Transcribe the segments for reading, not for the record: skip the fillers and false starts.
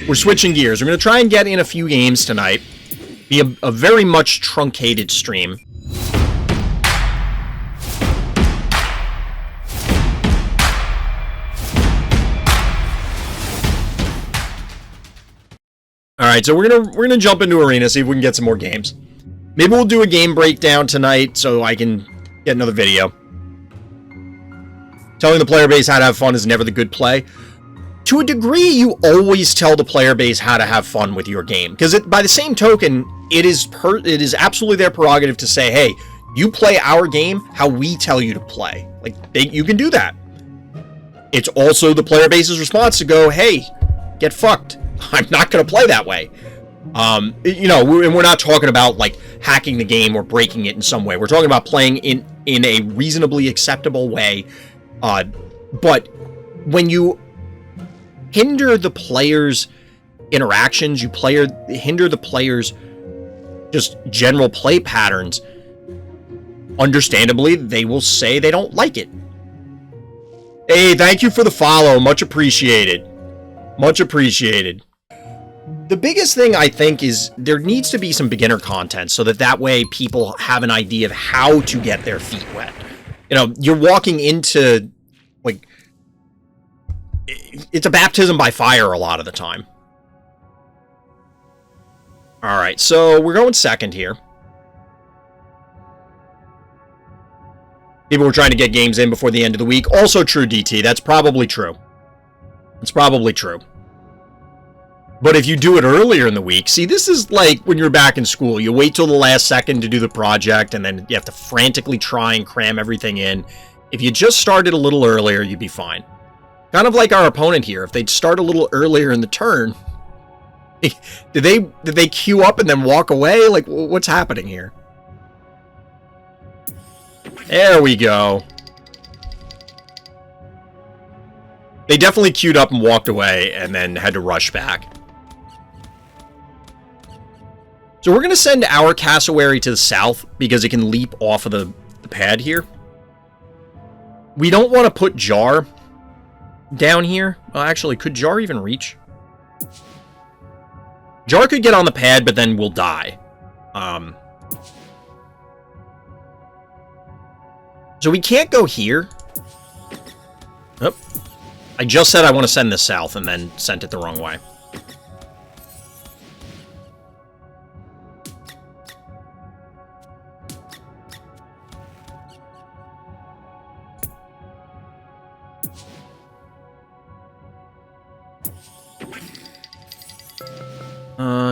We're switching gears. We're going to try and get in a few games tonight. Be a very much truncated stream. Alright, so we're gonna jump into Arena, see if we can get some more games. Maybe we'll do a game breakdown tonight so I can get another video. Telling the player base how to have fun is never the good play. To a degree, you always tell the player base how to have fun with your game. Because by the same token, it is absolutely their prerogative to say, hey, you play our game how we tell you to play. Like, you can do that. It's also the player base's response to go, hey, get fucked. I'm not going to play that way. You know, we're not talking about, like, hacking the game or breaking it in some way. We're talking about playing in a reasonably acceptable way. But when you hinder the players' interactions, hinder the players' just general play patterns, understandably, they will say they don't like it. Hey, thank you for the follow. Much appreciated. Much appreciated. The biggest thing, I think, is there needs to be some beginner content so that way people have an idea of how to get their feet wet. You know, you're walking into, like, it's a baptism by fire a lot of the time. Alright, so we're going second here. People were trying to get games in before the end of the week. Also true, DT. That's probably true. It's probably true. But if you do it earlier in the week, see, this is like when you're back in school. You wait till the last second to do the project, and then you have to frantically try and cram everything in. If you just started a little earlier, you'd be fine. Kind of like our opponent here. If they'd start a little earlier in the turn, did they queue up and then walk away? Like, what's happening here? There we go. They definitely queued up and walked away and then had to rush back. So we're going to send our cassowary to the south because it can leap off of the pad here. We don't want to put Jar down here. Well, actually, could Jar even reach? Jar could get on the pad, but then we'll die. So we can't go here. Oh. I just said I want to send this south and then sent it the wrong way.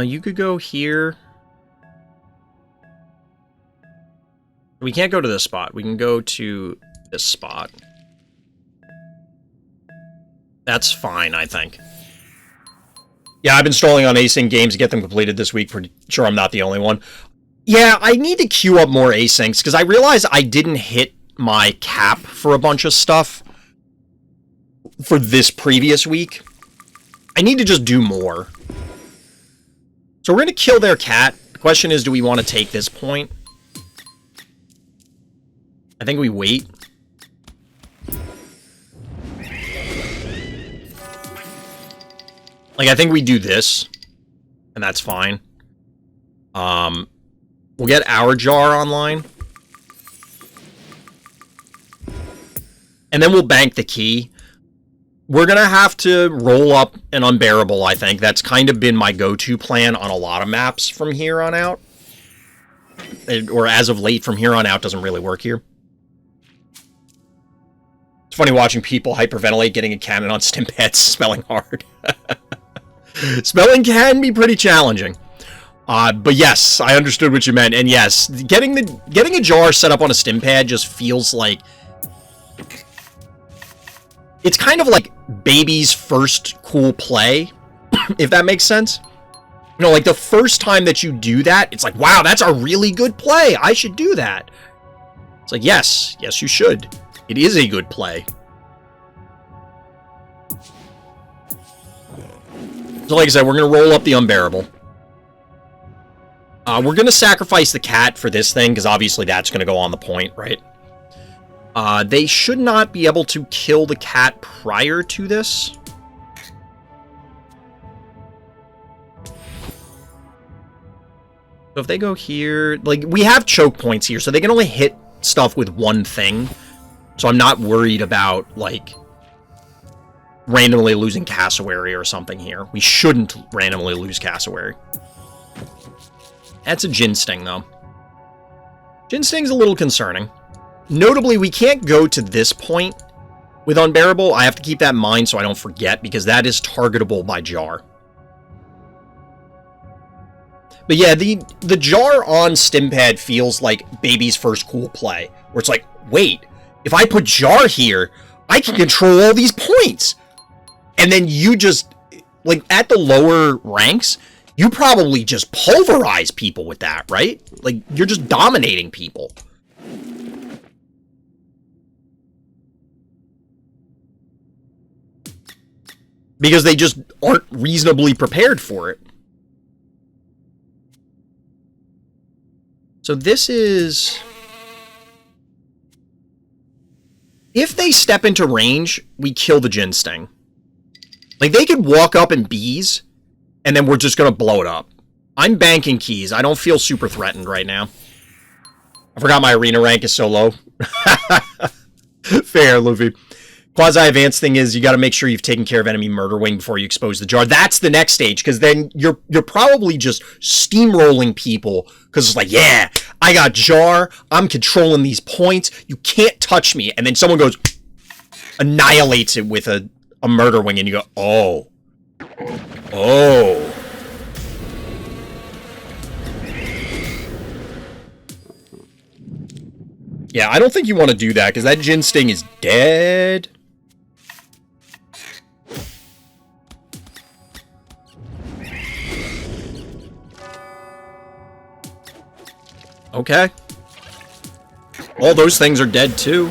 You could go here. We can't go to this spot. We can go to this spot. That's fine, I think. Yeah, I've been stalling on async games to get them completed this week. Pretty sure I'm not the only one. Yeah, I need to queue up more asyncs, because I realized I didn't hit my cap for a bunch of stuff for this previous week. I need to just do more. So we're going to kill their cat. The question is, do we want to take this point? I think we wait. Like, I think we do this, and that's fine. We'll get our Jar online. And then we'll bank the key. We're going to have to roll up an Unbearable, I think. That's kind of been my go-to plan on a lot of maps from here on out. Or as of late, from here on out, doesn't really work here. It's funny watching people hyperventilate getting a cannon on stimpads spelling hard. Spelling can be pretty challenging. But yes, I understood what you meant. And yes, getting a Jar set up on a stimpad just feels like... It's kind of like baby's first cool play, if that makes sense. You know, like the first time that you do that, it's like, wow, that's a really good play. I should do that. It's like, yes, you should. It is a good play. So like I said, we're going to roll up the Unbearable. We're going to sacrifice the cat for this thing, because obviously that's going to go on the point, right? They should not be able to kill the cat prior to this. So if they go here, like, we have choke points here, so they can only hit stuff with one thing. So I'm not worried about, like, randomly losing cassowary or something here. We shouldn't randomly lose cassowary. That's a Gin Sting, though. Gin Sting's a little concerning. Notably, we can't go to this point with Unbearable. I have to keep that in mind so I don't forget, because that is targetable by Jar. But yeah, the Jar on Stimpad feels like Baby's first cool play, where it's like, wait, if I put Jar here, I can control all these points. And then you just, like, at the lower ranks, you probably just pulverize people with that, right? Like, you're just dominating people. Because they just aren't reasonably prepared for it. So this is... If they step into range, we kill the Gin Sting. Like, they could walk up and bees, and then we're just going to blow it up. I'm banking keys. I don't feel super threatened right now. I forgot my arena rank is so low. Fair, Luffy. Quasi-advanced thing is you got to make sure you've taken care of enemy Murder Wing before you expose the Jar. That's the next stage, because then you're probably just steamrolling people, because it's like, yeah, I got Jar, I'm controlling these points, you can't touch me, and then someone goes, annihilates it with a Murder Wing, and you go, oh. Oh. Yeah, I don't think you want to do that, because that Gin Sting is dead. Okay. All those things are dead, too.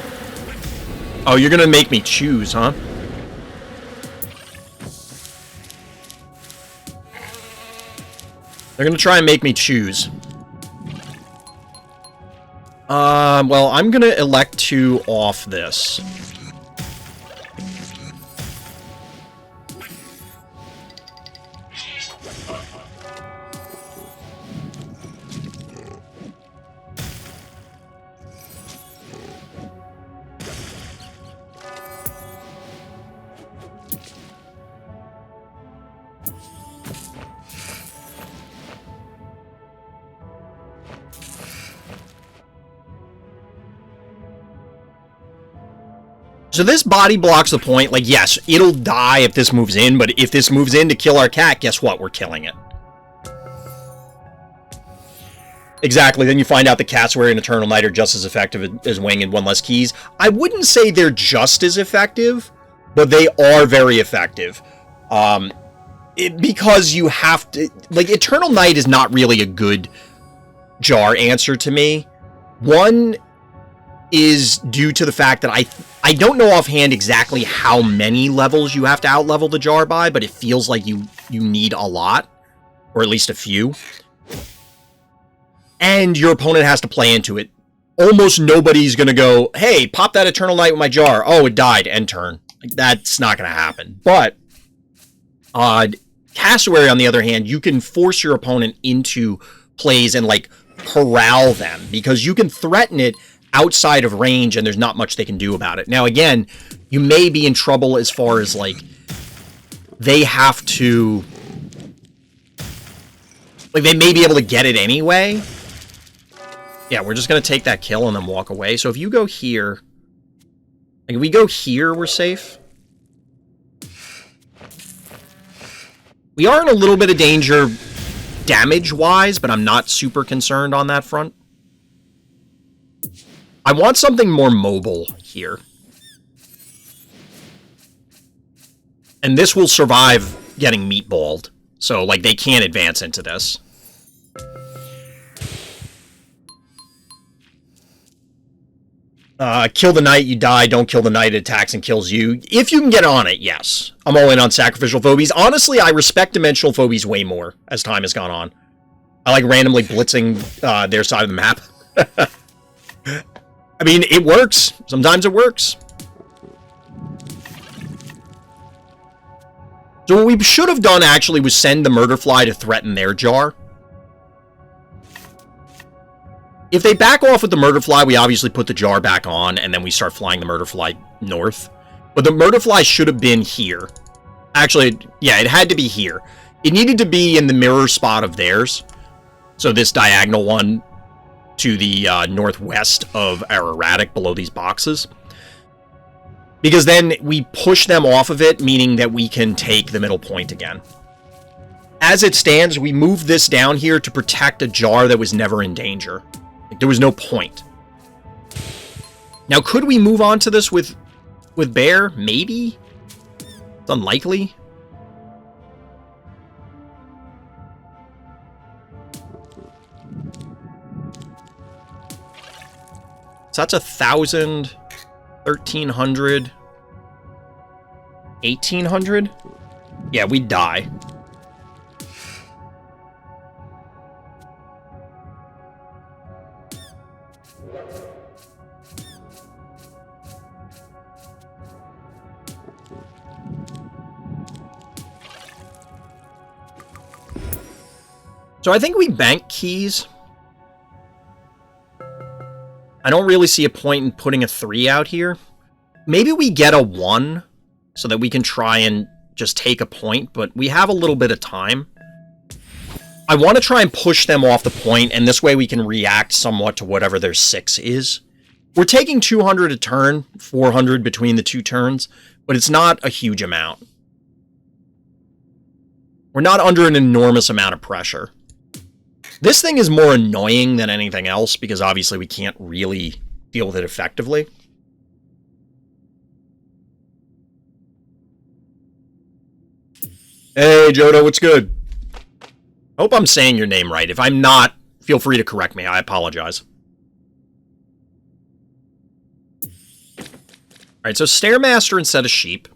Oh, you're gonna make me choose, huh? They're gonna try and make me choose. Well, I'm gonna elect to off this. So this body blocks the point. Like, yes, it'll die if this moves in, but if this moves in to kill our cat, guess what? We're killing it. Exactly. Then you find out the Cassowary and Eternal Night are just as effective as Wing and one less keys. I wouldn't say they're just as effective, but they are very effective. Because you have to... Like, Eternal Night is not really a good Jar answer to me. One is due to the fact that I don't know offhand exactly how many levels you have to outlevel the Jar by, but it feels like you need a lot, or at least a few. And your opponent has to play into it. Almost nobody's going to go, hey, pop that Eternal Night with my Jar. Oh, it died. End turn. Like, that's not going to happen. But Cassowary, on the other hand, you can force your opponent into plays and, like, corral them, because you can threaten it outside of range and there's not much they can do about it. Now, again, you may be in trouble as far as, like, they have to... Like, they may be able to get it anyway. Yeah, we're just going to take that kill and then walk away. So if you go here... Like, if we go here, we're safe. We are in a little bit of danger damage-wise, but I'm not super concerned on that front. I want something more mobile here. And this will survive getting meatballed. So, like, they can't advance into this. Kill the knight, you die. Don't kill the knight, it attacks and kills you. If you can get on it, yes. I'm all in on sacrificial phobies. Honestly, I respect dimensional phobies way more as time has gone on. I like randomly blitzing their side of the map. I mean, it works. Sometimes it works. So what we should have done, actually, was send the Murderfly to threaten their Jar. If they back off with the murder fly, we obviously put the jar back on, and then we start flying the murder fly north. But the murder fly should have been here. Actually, yeah, it had to be here. It needed to be in the mirror spot of theirs. So this diagonal one to the northwest of our erratic below these boxes. Because then we push them off of it, meaning that we can take the middle point again. As it stands, we move this down here to protect a jar that was never in danger. Like, there was no point. Now, could we move on to this with Bear? Maybe? It's unlikely. So that's 1,000, 1,300, 1,800? Yeah, we'd die. So I think we bank keys. I don't really see a point in putting a 3 out here. Maybe we get a 1 so that we can try and just take a point, but we have a little bit of time. I want to try and push them off the point, and this way we can react somewhat to whatever their 6 is. We're taking 200 a turn, 400 between the 2 turns, but it's not a huge amount. We're not under an enormous amount of pressure. This thing is more annoying than anything else, because obviously we can't really deal with it effectively. Hey, Jodo, what's good? I hope I'm saying your name right. If I'm not, feel free to correct me. I apologize. Alright, so Stairmaster instead of Sheep.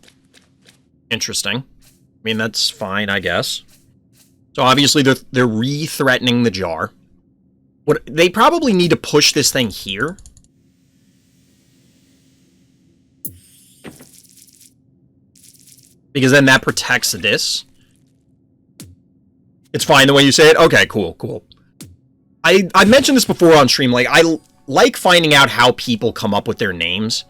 Interesting. I mean, that's fine, I guess. So obviously they're re-threatening the jar. What they probably need to push this thing here. Because then that protects this. It's fine the way you say it? Okay, cool, cool. I mentioned this before on stream. Like, I like finding out how people come up with their names.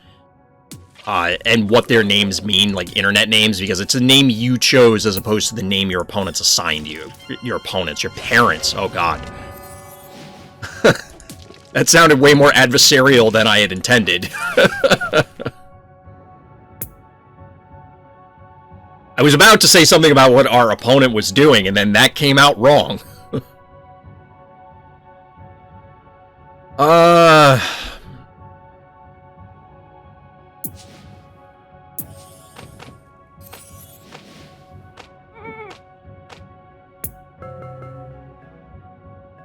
And what their names mean, like internet names, because it's a name you chose as opposed to the name your opponents assigned you. Your opponents, your parents, oh god. That sounded way more adversarial than I had intended. I was about to say something about what our opponent was doing, and then that came out wrong.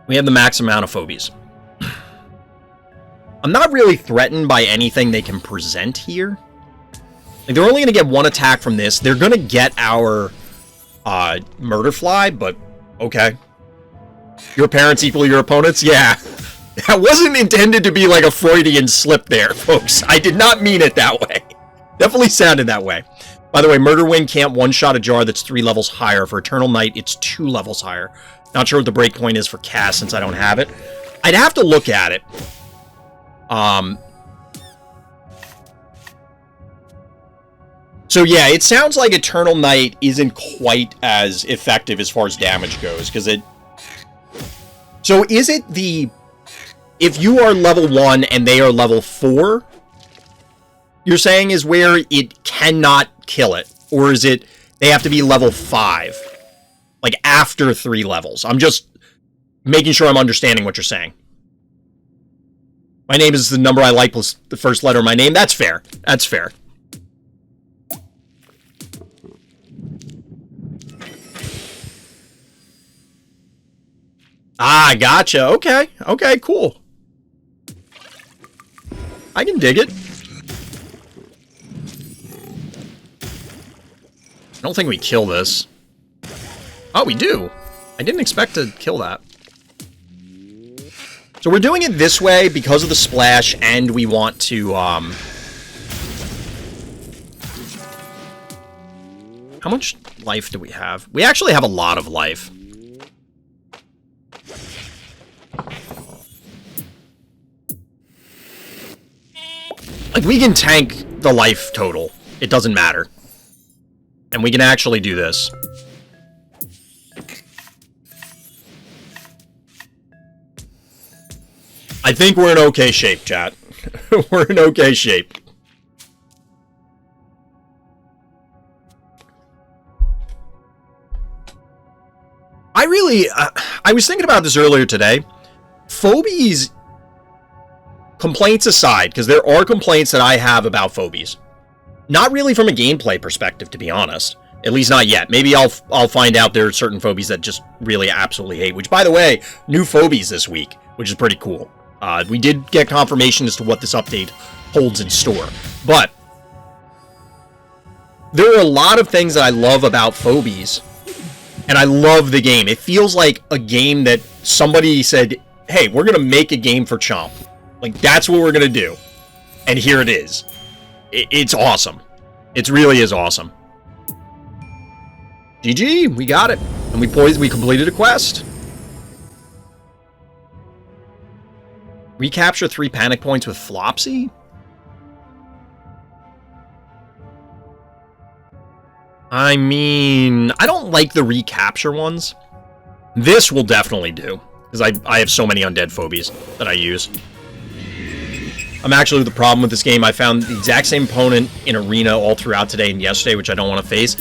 We have the max amount of phobies. I'm not really threatened by anything they can present here. Like, they're only going to get 1 attack from this. They're going to get our murder fly, but okay. Your parents equal your opponents? Yeah. That wasn't intended to be like a Freudian slip there, folks. I did not mean it that way. Definitely sounded that way. By the way, Murder Wing can't one-shot a jar that's 3 levels higher. For Eternal Night, it's 2 levels higher. Not sure what the breakpoint is for cast since I don't have it. I'd have to look at it. So yeah, it sounds like Eternal Night isn't quite as effective as far as damage goes, because it... So is it the... If you are level 1 and they are level 4, you're saying is where it cannot kill it? Or is it they have to be level 5? Like, after 3 levels. I'm just making sure I'm understanding what you're saying. My name is the number I like plus the first letter of my name. That's fair. That's fair. Ah, gotcha. Okay. Okay, cool. I can dig it. I don't think we kill this. Oh, we do. I didn't expect to kill that. So we're doing it this way because of the splash, and we want to, How much life do we have? We actually have a lot of life. Like, we can tank the life total. It doesn't matter. And we can actually do this. I think we're in okay shape, chat. We're in okay shape. I was thinking about this earlier today. Phobies, complaints aside, because there are complaints that I have about Phobies. Not really from a gameplay perspective, to be honest. At least not yet. Maybe I'll find out there are certain Phobies that just really absolutely hate. Which, by the way, new Phobies this week, which is pretty cool. We did get confirmation as to what this update holds in store. But there are a lot of things that I love about Phobies. And I love the game. It feels like a game that somebody said, hey, we're going to make a game for Chomp. Like, that's what we're going to do. And here it is. It's awesome. It really is awesome. GG, we got it. And we completed a quest. Recapture 3 panic points with Flopsy? I mean, I don't like the recapture ones. This will definitely do, because I have so many undead phobies that I use. I'm actually the problem with this game. I found the exact same opponent in Arena all throughout today and yesterday, which I don't want to face.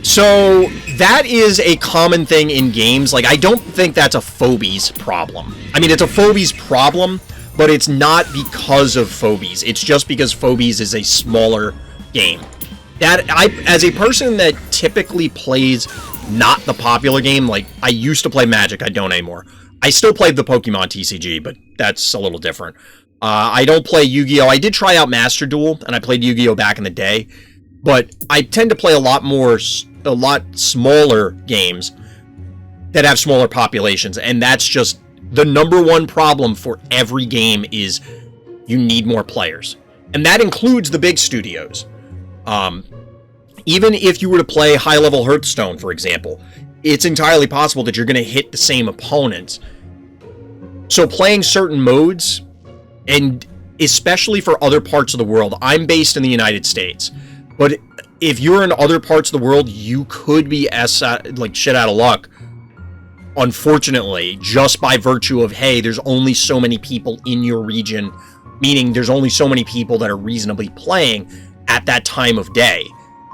So, that is a common thing in games. Like, I don't think that's a Phobies problem. I mean, it's a Phobies problem, but it's not because of Phobies. It's just because Phobies is a smaller game. As a person that typically plays not the popular game, like, I used to play Magic, I don't anymore. I still played the Pokemon TCG, but that's a little different. I don't play Yu-Gi-Oh! I did try out Master Duel, and I played Yu-Gi-Oh! Back in the day, but I tend to play a lot smaller games that have smaller populations, and that's just the number one problem for every game is you need more players. And that includes the big studios. Even if you were to play high-level Hearthstone, for example, it's entirely possible that you're going to hit the same opponents. So playing certain modes, and especially for other parts of the world, I'm based in the United States, but if you're in other parts of the world, you could be like shit out of luck, unfortunately, just by virtue of, hey, there's only so many people in your region, meaning there's only so many people that are reasonably playing at that time of day,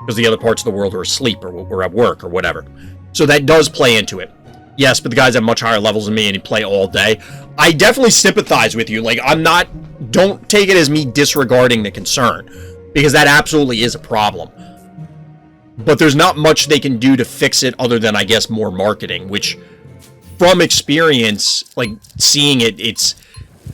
because the other parts of the world are asleep or at work or whatever. So that does play into it. Yes, but the guys have much higher levels than me and you play all day. I definitely sympathize with you. Like, don't take it as me disregarding the concern, because that absolutely is a problem. But there's not much they can do to fix it other than, I guess, more marketing, which, from experience, like, seeing it's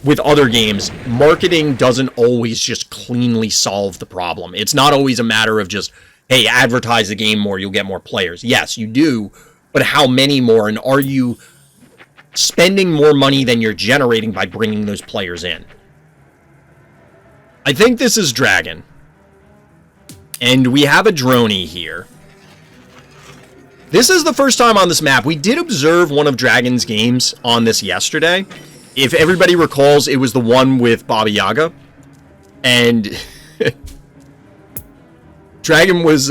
with other games, marketing doesn't always just cleanly solve the problem. It's not always a matter of just, hey, advertise the game more, you'll get more players. Yes, you do, but how many more, and are you spending more money than you're generating by bringing those players in? I think this is Dragon. And we have a droney here. This is the first time on this map. We did observe one of Dragon's games on this yesterday. If everybody recalls, it was the one with Baba Yaga. And Dragon was,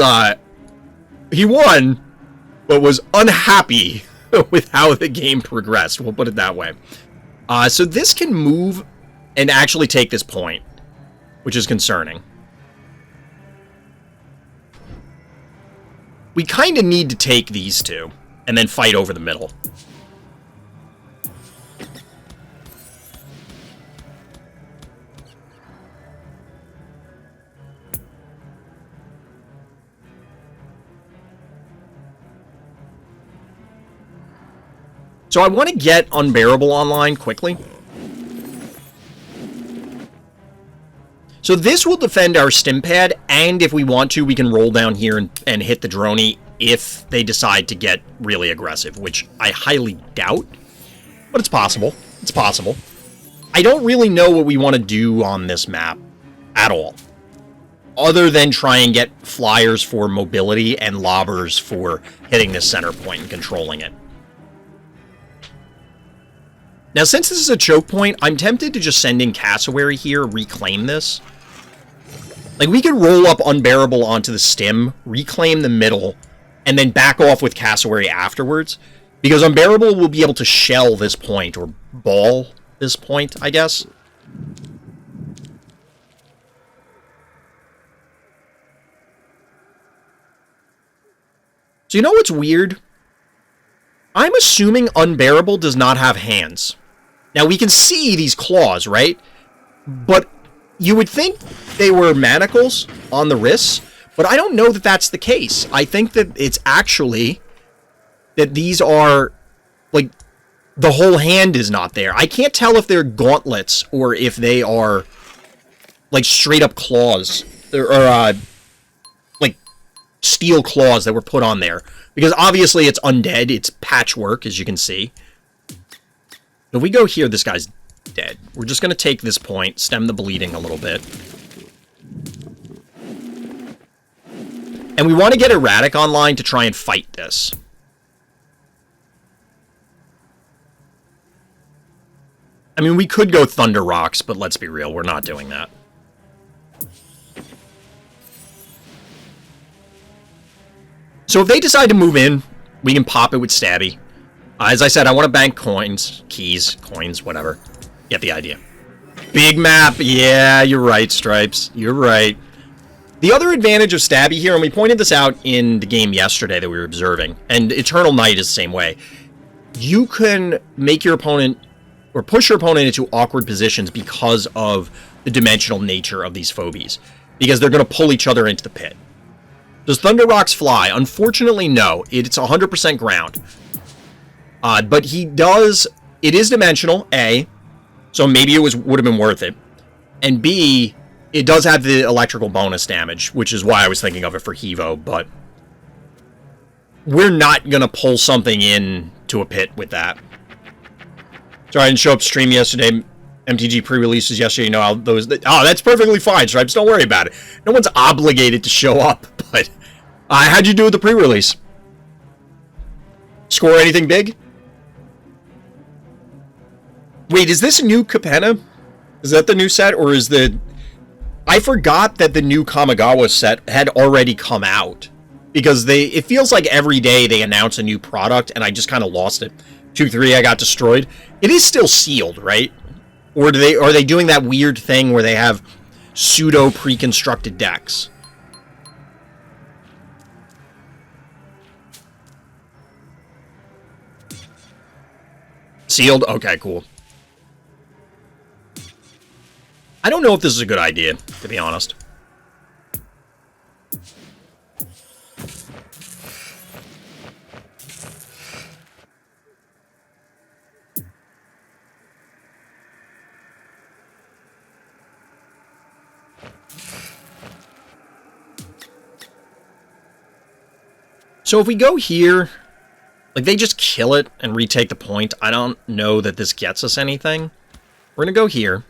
he won, but was unhappy with how the game progressed. We'll put it that way. So this can move and actually take this point, which is concerning. We kind of need to take these two and then fight over the middle. So I want to get Unbearable online quickly. So this will defend our stim pad, and if we want to, we can roll down here and hit the droney if they decide to get really aggressive, which I highly doubt, but it's possible. It's possible. I don't really know what we want to do on this map at all, other than try and get flyers for mobility and lobbers for hitting this center point and controlling it. Now, since this is a choke point, I'm tempted to just send in Cassowary here, reclaim this. Like, we could roll up Unbearable onto the stim, reclaim the middle, and then back off with Cassowary afterwards. Because Unbearable will be able to shell this point, or ball this point, I guess. So you know what's weird? I'm assuming Unbearable does not have hands. Now, we can see these claws, right? But you would think they were manacles on the wrists, but I don't know that that's the case. I think that it's actually that these are, like, the whole hand is not there. I can't tell if they're gauntlets or if they are, like, straight-up claws. Or like, steel claws that were put on there. Because obviously it's undead. It's patchwork, as you can see. If we go here, this guy's dead. We're just going to take this point, stem the bleeding a little bit. And we want to get Erratic online to try and fight this. I mean, we could go Thunder Rocks, but let's be real, we're not doing that. So if they decide to move in, we can pop it with Stabby. As I said, I want to bank coins, keys, coins, whatever. Get the idea. Big map. Yeah, you're right, Stripes. You're right. The other advantage of Stabby here, and we pointed this out in the game yesterday that we were observing, and Eternal Night is the same way. You can make your opponent, or push your opponent into awkward positions because of the dimensional nature of these Phobies. Because they're going to pull each other into the pit. Does Thunder Rocks fly? Unfortunately, no. It's 100% ground. But he does... It is dimensional, A. So maybe it would have been worth it. And B, it does have the electrical bonus damage, which is why I was thinking of it for Hevo, but... We're not going to pull something in to a pit with that. Sorry, I didn't show up stream yesterday. MTG pre-releases yesterday, you know how those... Oh, that's perfectly fine, Stripes. Don't worry about it. No one's obligated to show up, but... how'd you do with the pre-release? Score anything big? Wait, is this a new Capenna? Is that the new set, or is the... I forgot that the new Kamigawa set had already come out. Because it feels like every day they announce a new product, and I just kind of lost it. 2-3, I got destroyed. It is still sealed, right? Or are they doing that weird thing where they have pseudo pre-constructed decks? Sealed? Okay, cool. I don't know if this is a good idea, to be honest. So if we go here, like, they just kill it and retake the point. I don't know that this gets us anything. We're going to go here.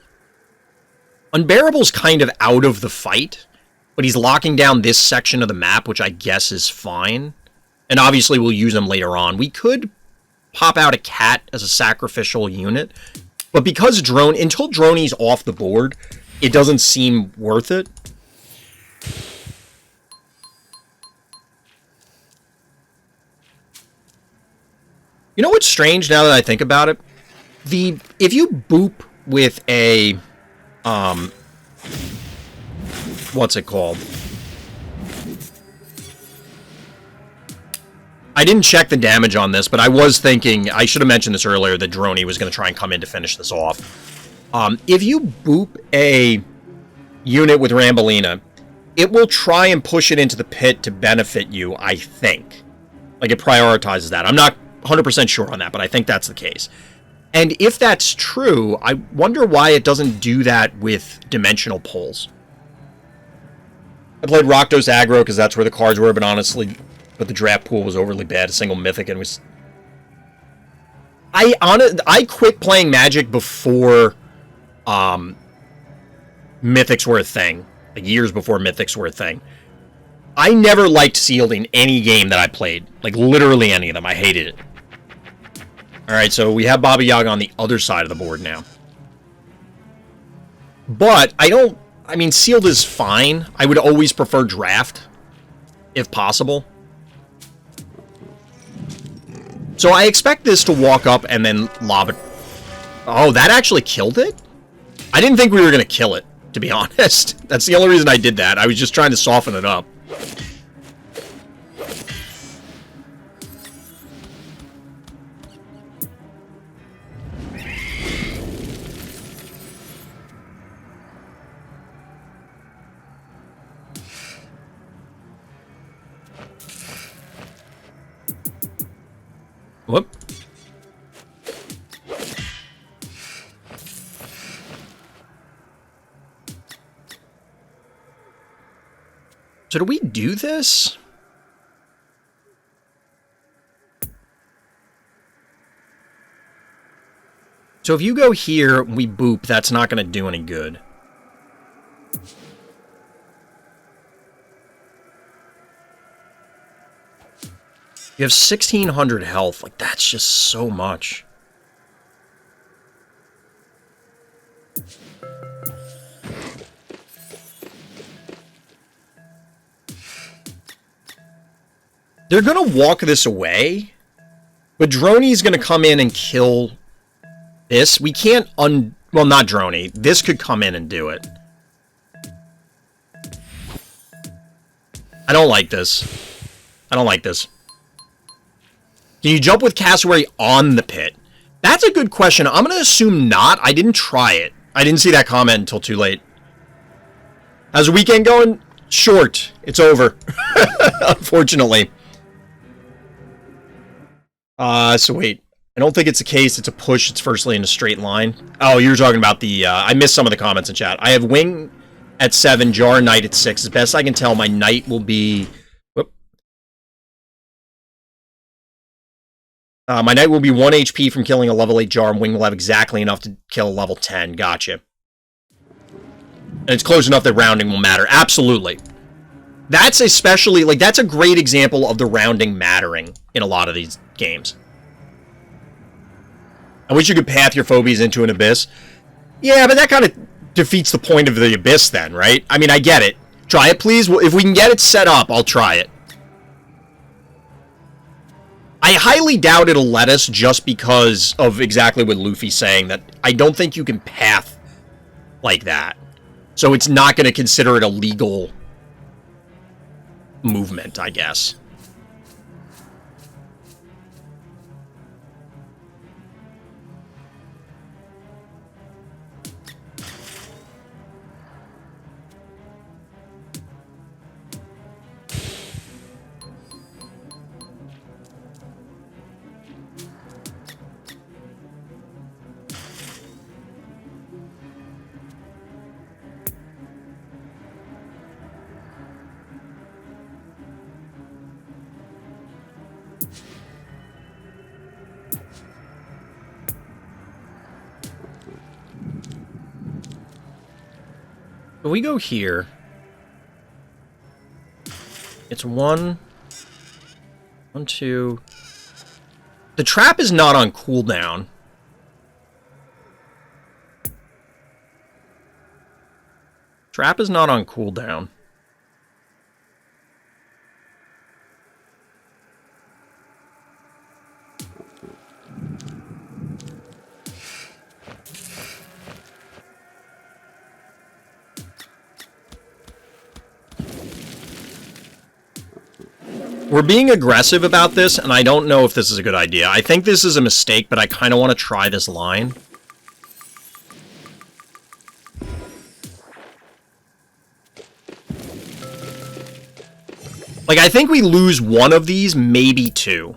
Unbearable's kind of out of the fight, but he's locking down this section of the map, which I guess is fine. And obviously we'll use him later on. We could pop out a cat as a sacrificial unit, but because until Droney's off the board, it doesn't seem worth it. You know what's strange now that I think about it? If you boop with a, what's it called? I didn't check the damage on this, but I was thinking, I should have mentioned this earlier, that Droney was going to try and come in to finish this off. If you boop a unit with Rambolina, it will try and push it into the pit to benefit you, I think. Like, it prioritizes that. I'm not 100% sure on that, but I think that's the case. And if that's true, I wonder why it doesn't do that with dimensional pulls. I played Rakdos aggro because that's where the cards were, but honestly, the draft pool was overly bad. A single mythic and was... I quit playing Magic before mythics were a thing. Like years before mythics were a thing. I never liked sealed in any game that I played. Like literally any of them. I hated it. Alright, so we have Baba Yaga on the other side of the board now. But, I mean, sealed is fine. I would always prefer draft, if possible. So I expect this to walk up and then lob it. Oh, that actually killed it? I didn't think we were going to kill it, to be honest. That's the only reason I did that. I was just trying to soften it up. Whoop. So do we do this? So if you go here, we boop, that's not going to do any good. You have 1,600 health. Like, that's just so much. They're going to walk this away, but Droney's going to come in and kill this. We can't well, not Droney. This could come in and do it. I don't like this. I don't like this. Can you jump with Cassowary on the pit? That's a good question. I'm going to assume not. I didn't try it. I didn't see that comment until too late. How's the weekend going? Short. It's over. Unfortunately. So wait. I don't think it's a case. It's a push. It's firstly in a straight line. Oh, you're talking about the... I missed some of the comments in chat. I have Wing at 7, Jar Knight at 6. As best I can tell, my Knight will be... my Knight will be 1 HP from killing a level 8 Jar, and Wing will have exactly enough to kill a level 10. Gotcha. And it's close enough that rounding will matter. Absolutely. That's especially, like, that's a great example of the rounding mattering in a lot of these games. I wish you could path your Phobies into an Abyss. Yeah, but that kind of defeats the point of the Abyss then, right? I mean, I get it. Try it, please. If we can get it set up, I'll try it. I highly doubt it'll let us just because of exactly what Luffy's saying, that I don't think you can path like that. So it's not going to consider it a legal movement, I guess. If we go here, it's 1, 2. The trap is not on cooldown. Trap is not on cooldown. We're being aggressive about this, and I don't know if this is a good idea. I think this is a mistake, but I kind of want to try this line. Like, I think we lose one of these, maybe two.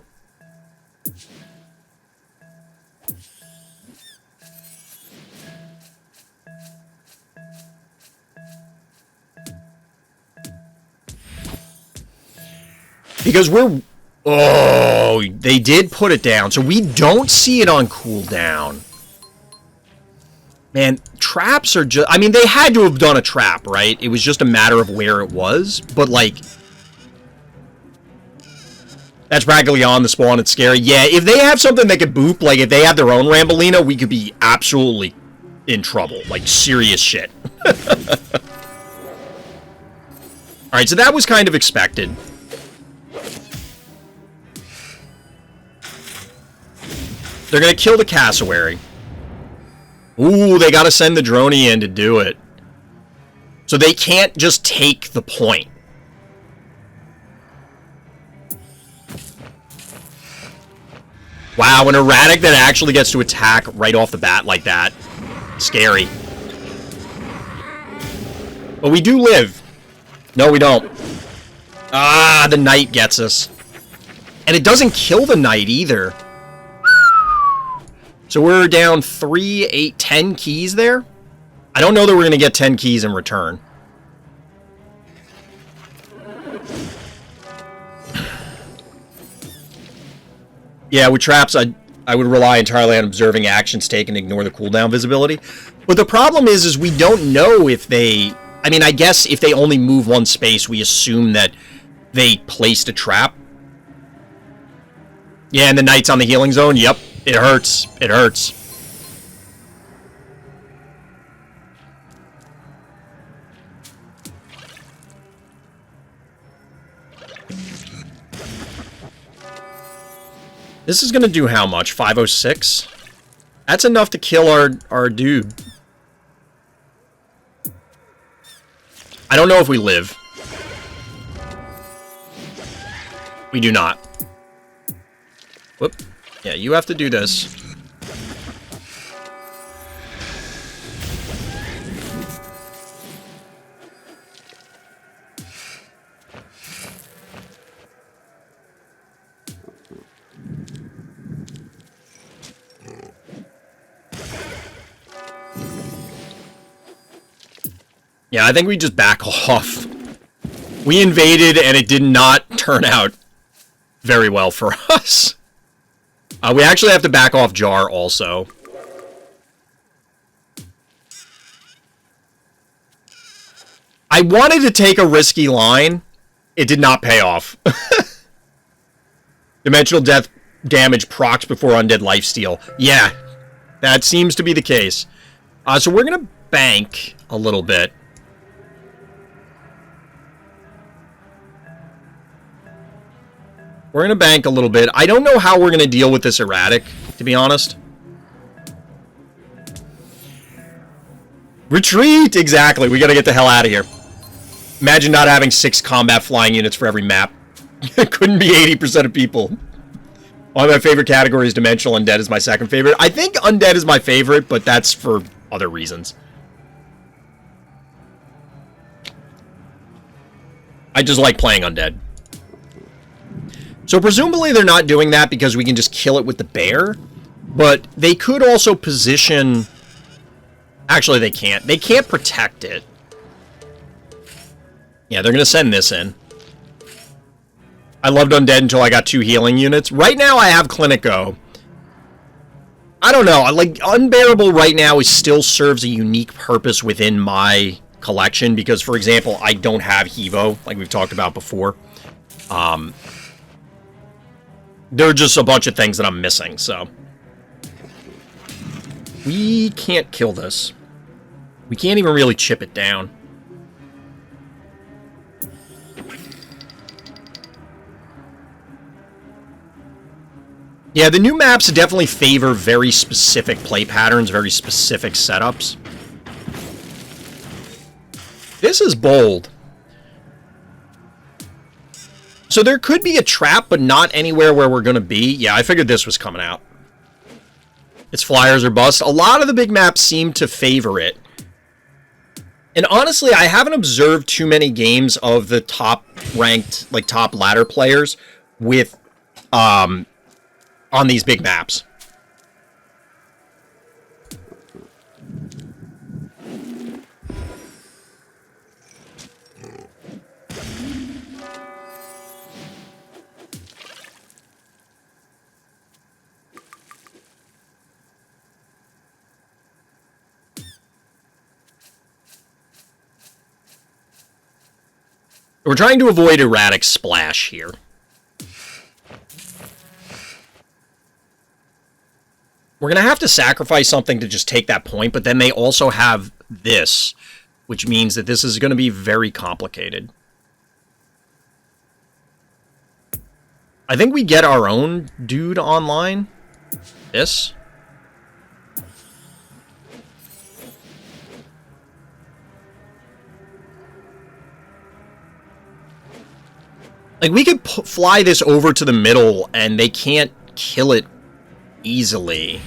Because we're... Oh, they did put it down. So we don't see it on cooldown. Man, traps are just... I mean, they had to have done a trap, right? It was just a matter of where it was. But, like... That's practically on the spawn. It's scary. Yeah, if they have something that could boop, like if they have their own Rambolino, we could be absolutely in trouble. Like, serious shit. Alright, so that was kind of expected. They're gonna kill the cassowary. Ooh, they gotta send the droney in to do it. So they can't just take the point. Wow, an erratic that actually gets to attack right off the bat like that. Scary. But we do live. No, we don't. Ah, the knight gets us. And it doesn't kill the knight either. So we're down 3, 8, 10 keys there. I don't know that we're going to get 10 keys in return. Yeah, with traps, I would rely entirely on observing actions taken and ignore the cooldown visibility. But the problem is we don't know if they... I mean, I guess if they only move one space, we assume that they placed a trap. Yeah, and the knight's on the healing zone. Yep, it hurts. It hurts. This is going to do how much? 506? That's enough to kill our dude. I don't know if we live. We do not. Whoop. Yeah, you have to do this. Yeah, I think we just back off. We invaded, and it did not turn out very well for us. We actually have to back off Jar also. I wanted to take a risky line. It did not pay off. Dimensional death damage procs before undead lifesteal. Yeah, that seems to be the case. So we're going to bank a little bit. We're going to bank a little bit. I don't know how we're going to deal with this erratic, to be honest. Retreat! Exactly. We got to get the hell out of here. Imagine not having 6 combat flying units for every map. It couldn't be 80% of people. One of my favorite categories, Dimensional Undead, is my second favorite. I think Undead is my favorite, but that's for other reasons. I just like playing Undead. So presumably they're not doing that because we can just kill it with the bear. But they could also position... Actually, they can't. They can't protect it. Yeah, they're going to send this in. I loved Undead until I got 2 healing units. Right now, I have Clinico. I don't know. Like, Unbearable right now still serves a unique purpose within my collection. Because, for example, I don't have Hevo, like we've talked about before. There are just a bunch of things that I'm missing, so... We can't kill this. We can't even really chip it down. Yeah, the new maps definitely favor very specific play patterns, very specific setups. This is bold. So there could be a trap, but not anywhere where we're going to be. Yeah, I figured this was coming out. It's flyers or bust. A lot of the big maps seem to favor it. And honestly, I haven't observed too many games of the top-ranked, like top-ladder players with, on these big maps. We're trying to avoid erratic splash here. We're going to have to sacrifice something to just take that point, but then they also have this, which means that this is going to be very complicated. I think we get our own dude online. This. Like, we could fly this over to the middle, and they can't kill it easily.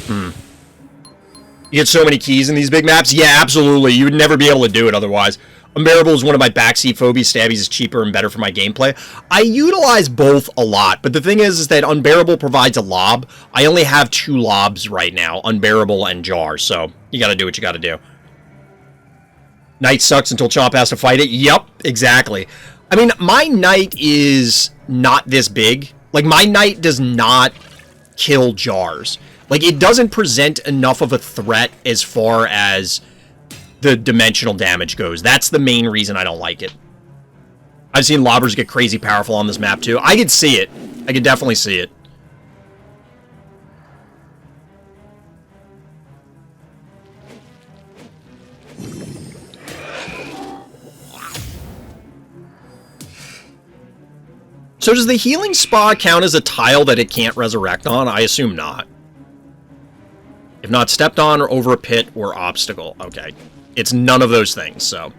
You get so many keys in these big maps? Yeah, absolutely. You would never be able to do it otherwise. Unbearable is one of my backseat phobies. Stabbies is cheaper and better for my gameplay. I utilize both a lot, but the thing is that Unbearable provides a lob. I only have 2 lobs right now, Unbearable and Jar, so you gotta do what you gotta do. Knight sucks until Chomp has to fight it. Yup, exactly. I mean, my Knight is not this big. Like, my Knight does not kill Jars. Like, it doesn't present enough of a threat as far as the dimensional damage goes. That's the main reason I don't like it. I've seen lobbers get crazy powerful on this map, too. I could see it. I could definitely see it. So does the healing spa count as a tile that it can't resurrect on? I assume not. If not stepped on or over a pit or obstacle. Okay. It's none of those things, so.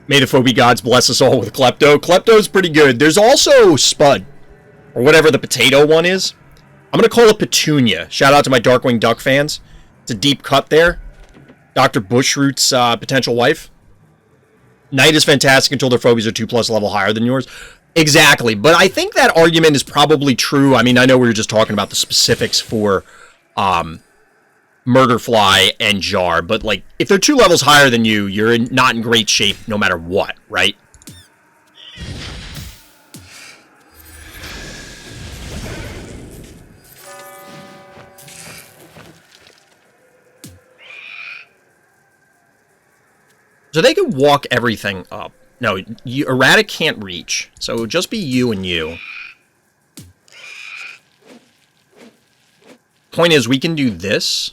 May the Phobie gods bless us all with Klepto. Klepto's pretty good. There's also Spud, or whatever the potato one is. I'm going to call it Petunia. Shout out to my Darkwing Duck fans. It's a deep cut there. Dr. Bushroot's potential wife. Knight is fantastic until their phobies are 2+ level higher than yours. Exactly, but I think that argument is probably true. I mean, I know we were just talking about the specifics for Murderfly and Jar, but, like, if they're 2 levels higher than you, you're not in great shape no matter what, right? So they could walk everything up. No, Erratic can't reach, so it would just be you and you. Point is, we can do this.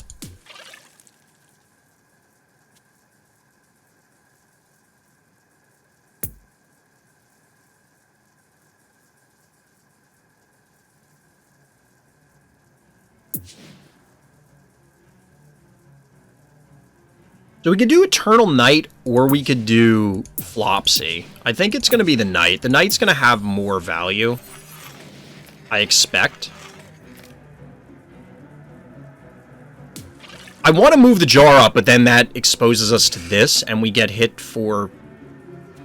So we could do Eternal Knight, or we could do Flopsy. I think it's going to be the Knight. The Knight's going to have more value, I expect. I want to move the Jar up, but then that exposes us to this, and we get hit for...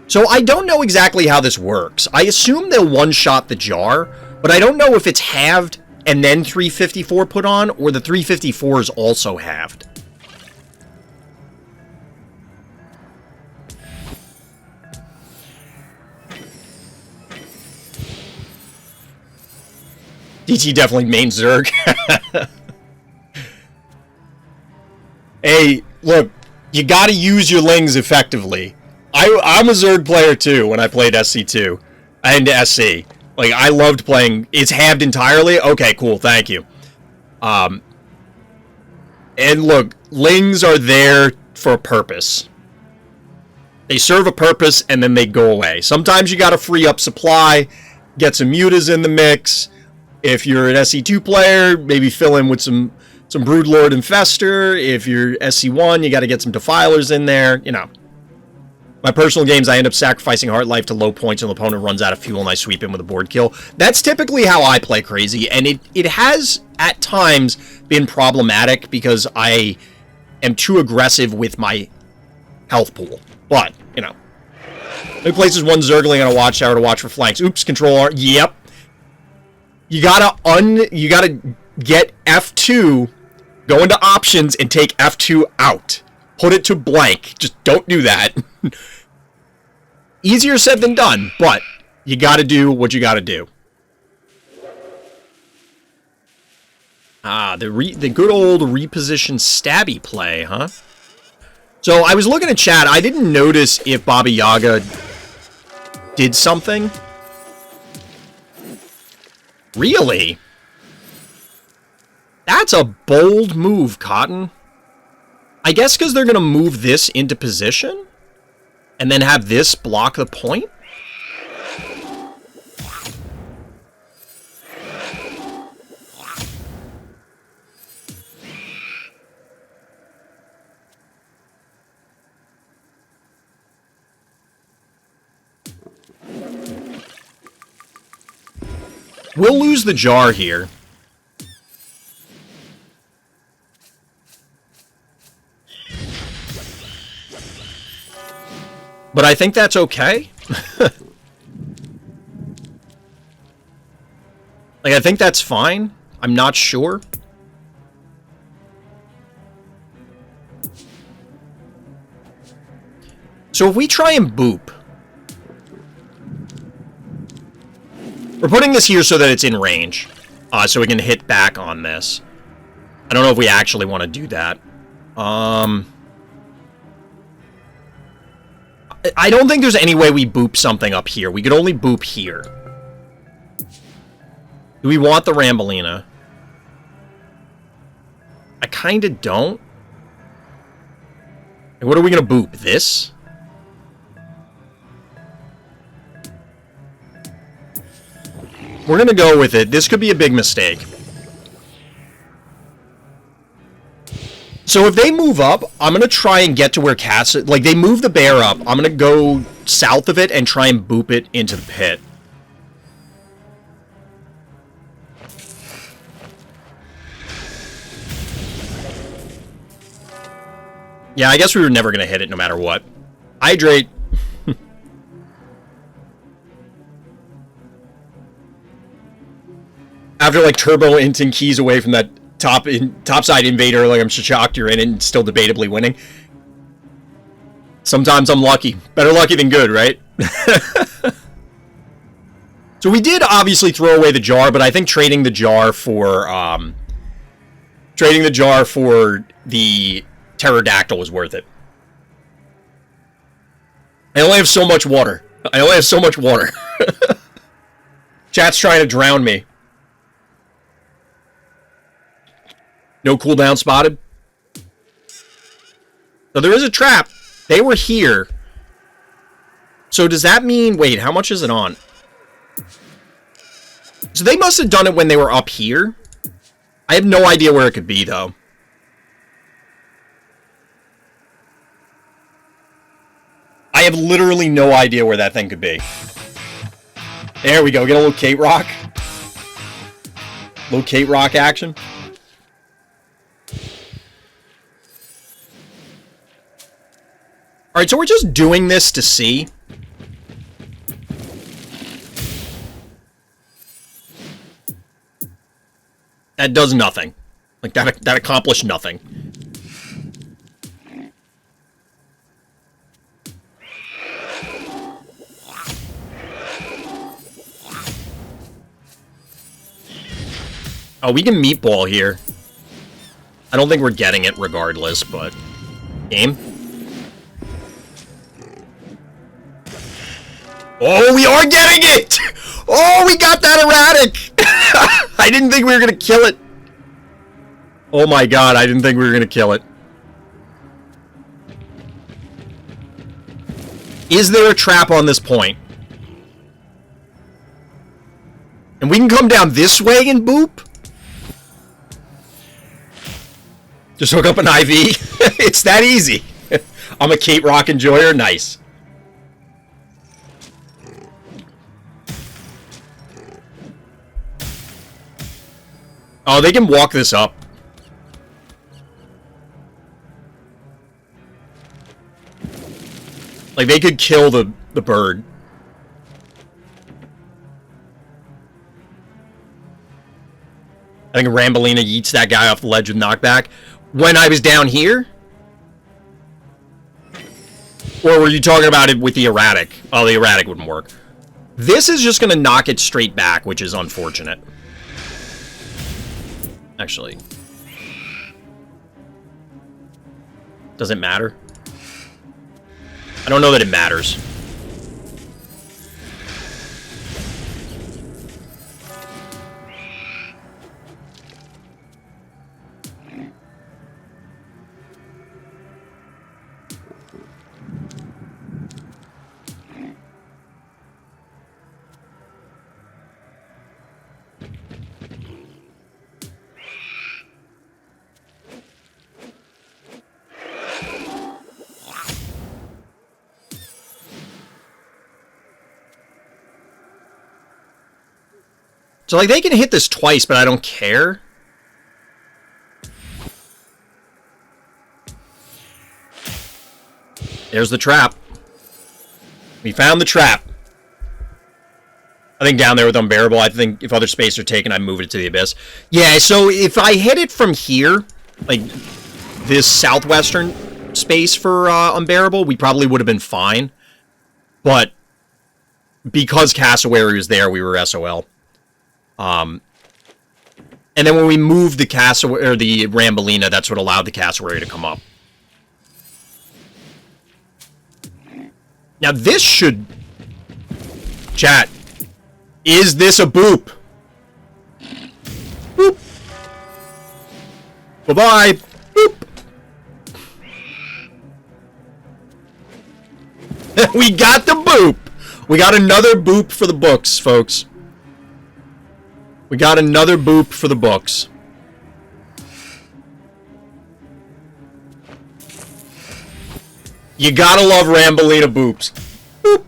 So I don't know exactly how this works. I assume they'll one-shot the Jar, but I don't know if it's halved and then 354 put on, or the 354 is also halved. DT definitely main Zerg. Hey, look, you gotta use your Lings effectively. I'm a Zerg player too when I played SC2 and SC. Like, I loved playing. It's halved entirely? Okay, cool, thank you. And look, Lings are there for a purpose. They serve a purpose and then they go away. Sometimes you gotta free up supply, get some mutas in the mix. If you're an SC2 player, maybe fill in with some Broodlord Infester. If you're SC1, you got to get some Defilers in there. You know. My personal games, I end up sacrificing Heart Life to low points and the opponent runs out of fuel and I sweep in with a board kill. That's typically how I play Crazy, and it has, at times, been problematic because I am too aggressive with my health pool. But, you know. It places one Zergling on a watchtower to watch for flanks. Oops, control R. Yep. You gotta get F2, go into options, and take F2 out. Put it to blank. Just don't do that. Easier said than done, but you gotta do what you gotta do. Ah, the good old reposition stabby play, huh? So I was looking at chat. I didn't notice if Baba Yaga did something. Really? That's a bold move, Cotton. I guess because they're going to move this into position and then have this block the point? We'll lose the jar here. But I think that's okay. Like, I think that's fine. I'm not sure. So if we try and boop... We're putting this here so that it's in range. So we can hit back on this. I don't know if we actually want to do that. I don't think there's any way we boop something up here. We could only boop here. Do we want the Rambolina? I kind of don't. And what are we going to boop? This? We're going to go with it. This could be a big mistake. So if they move up, I'm going to try and get to where Cass... Like, they move the bear up. I'm going to go south of it and try and boop it into the pit. Yeah, I guess we were never going to hit it no matter what. Hydrate. After, like, turbo inting keys away from that topside invader, like, I'm shocked you're in it and still debatably winning. Sometimes I'm lucky. Better lucky than good, right? So we did obviously throw away the jar, but I think trading the jar for the pterodactyl was worth it. I only have so much water. Chat's trying to drown me. No cooldown spotted. So there is a trap. They were here. So does that mean... Wait, how much is it on? So they must have done it when they were up here. I have no idea where it could be, though. I have literally no idea where that thing could be. There we go. Get a little Kate Rock. Little Kate Rock action. Alright, so we're just doing this to see. That does nothing. Like, that accomplished nothing. Oh, we can meatball here. I don't think we're getting it regardless, but... Game? Oh, we are getting it! Oh, we got that erratic! I didn't think we were gonna kill it. Oh my god, I didn't think we were gonna kill it. Is there a trap on this point? And we can come down this way and boop? Just hook up an IV? It's that easy. I'm a Kate Rock enjoyer. Nice. Oh, they can walk this up. Like, they could kill the bird. I think Rambolina yeets that guy off the ledge with knockback. When I was down here? Or were you talking about it with the erratic? Oh, the erratic wouldn't work. This is just going to knock it straight back, which is unfortunate. Actually. Does it matter? I don't know that it matters. So, like, they can hit this twice, but I don't care. There's the trap. We found the trap. I think down there with Unbearable, I think if other spaces are taken, I move it to the Abyss. Yeah, so if I hit it from here, like this southwestern space for Unbearable, we probably would have been fine. But because Cassowary was there, we were SOL. And then when we moved the Cassowary, or the Rambolina, that's what allowed the Cassowary to come up. Now this should... Chat. Is this a boop? Boop. Bye-bye. Boop. We got the boop. We got another boop for the books, folks. We got another boop for the books. You gotta love Rambolina boops. Boop.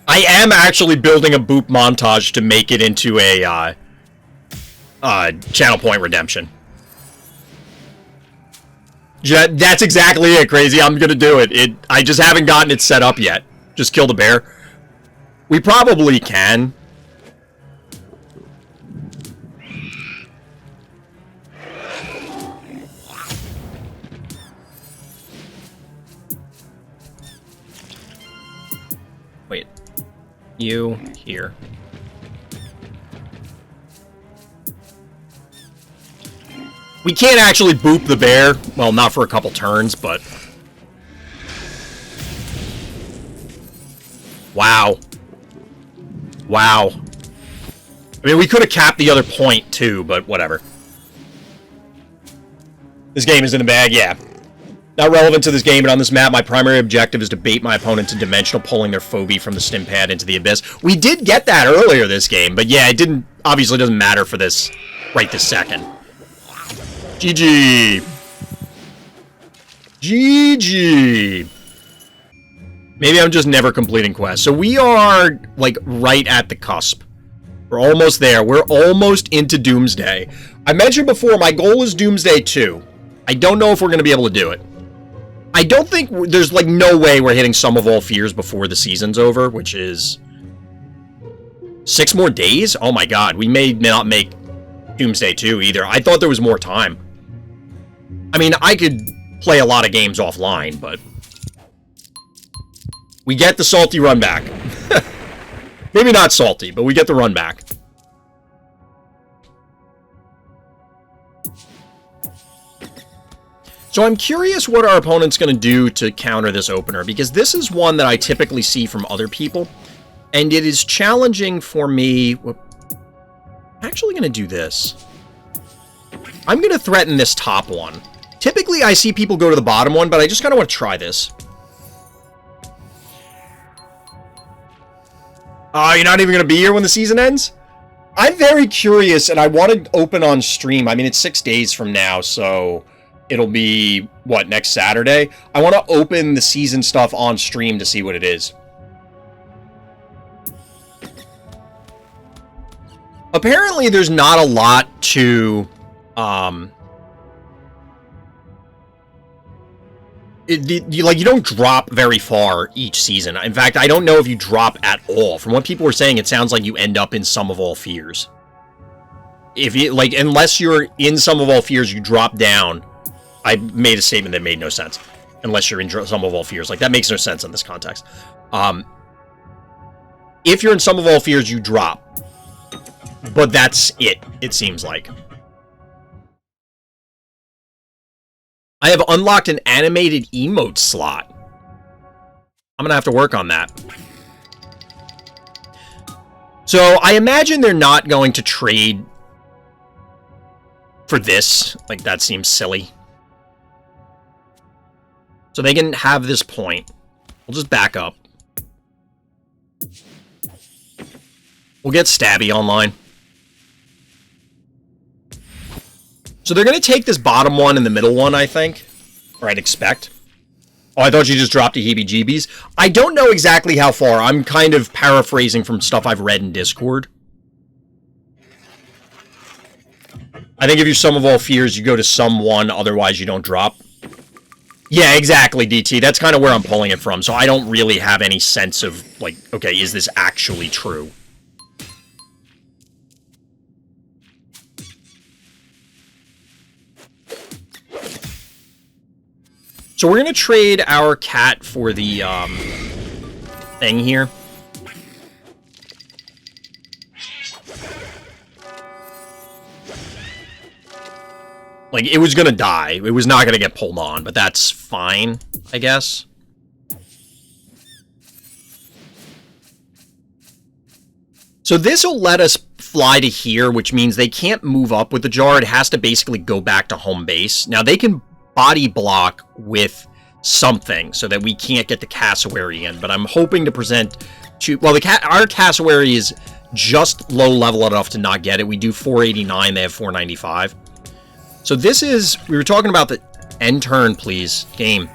I am actually building a boop montage to make it into a channel point redemption. That's exactly it, Crazy. I'm gonna do it. I just haven't gotten it set up yet. Just kill the bear. We probably can. Wait. You here. We can't actually boop the bear. Well, not for a couple turns, but... Wow. Wow. I mean, we could have capped the other point, too, but whatever. This game is in the bag, yeah. Not relevant to this game, but on this map, my primary objective is to bait my opponent to dimensional pulling their phobie from the stim pad into the abyss. We did get that earlier this game, but yeah, it didn't... Obviously doesn't matter for this right this second. GG. GG. Maybe I'm just never completing quests. So we are, like, right at the cusp. We're almost there. We're almost into Doomsday. I mentioned before, my goal is Doomsday 2. I don't know if we're going to be able to do it. I don't think... There's, like, no way we're hitting Sum of All Fears before the season's over, which is... 6 more days? Oh my god. We may not make Doomsday 2 either. I thought there was more time. I mean, I could play a lot of games offline, but... We get the salty run back. Maybe not salty, but we get the run back. So I'm curious what our opponent's going to do to counter this opener, because this is one that I typically see from other people, and it is challenging for me... I'm actually going to do this. I'm going to threaten this top one. Typically, I see people go to the bottom one, but I just kind of want to try this. You're not even going to be here when the season ends? I'm very curious, and I want to open on stream. I mean, it's 6 days from now, so it'll be, what, next Saturday? I want to open the season stuff on stream to see what it is. Apparently, there's not a lot to... you don't drop very far each season. In fact, I don't know if you drop at all. From what people were saying, it sounds like you end up in Sum of All Fears. If you, like, unless you're in Sum of All Fears, you drop down. I made a statement that made no sense. Unless you're in Sum of All Fears. Like, that makes no sense in this context. If you're in Sum of All Fears, you drop. But that's it seems like. I have unlocked an animated emote slot. I'm gonna have to work on that. So, I imagine they're not going to trade for this. Like, that seems silly. So they can have this point. We'll just back up. We'll get Stabby online. So they're going to take this bottom one and the middle one, I think. Or I'd expect. Oh, I thought you just dropped a heebie-jeebies. I don't know exactly how far. I'm kind of paraphrasing from stuff I've read in Discord. I think if you're Sum of All Fears, you go to Sum 1, otherwise you don't drop. Yeah, exactly, DT. That's kind of where I'm pulling it from, so I don't really have any sense of, like, okay, is this actually true? So we're going to trade our cat for the thing here. Like, it was going to die. It was not going to get pulled on, but that's fine, I guess. So this will let us fly to here, which means they can't move up with the jar. It has to basically go back to home base. Now, they can body block with something so that we can't get the cassowary in, but I'm hoping to present to... Well, our cassowary is just low level enough to not get it. We do 489, they have 495. So this is... We were talking about the... End turn, please. Game.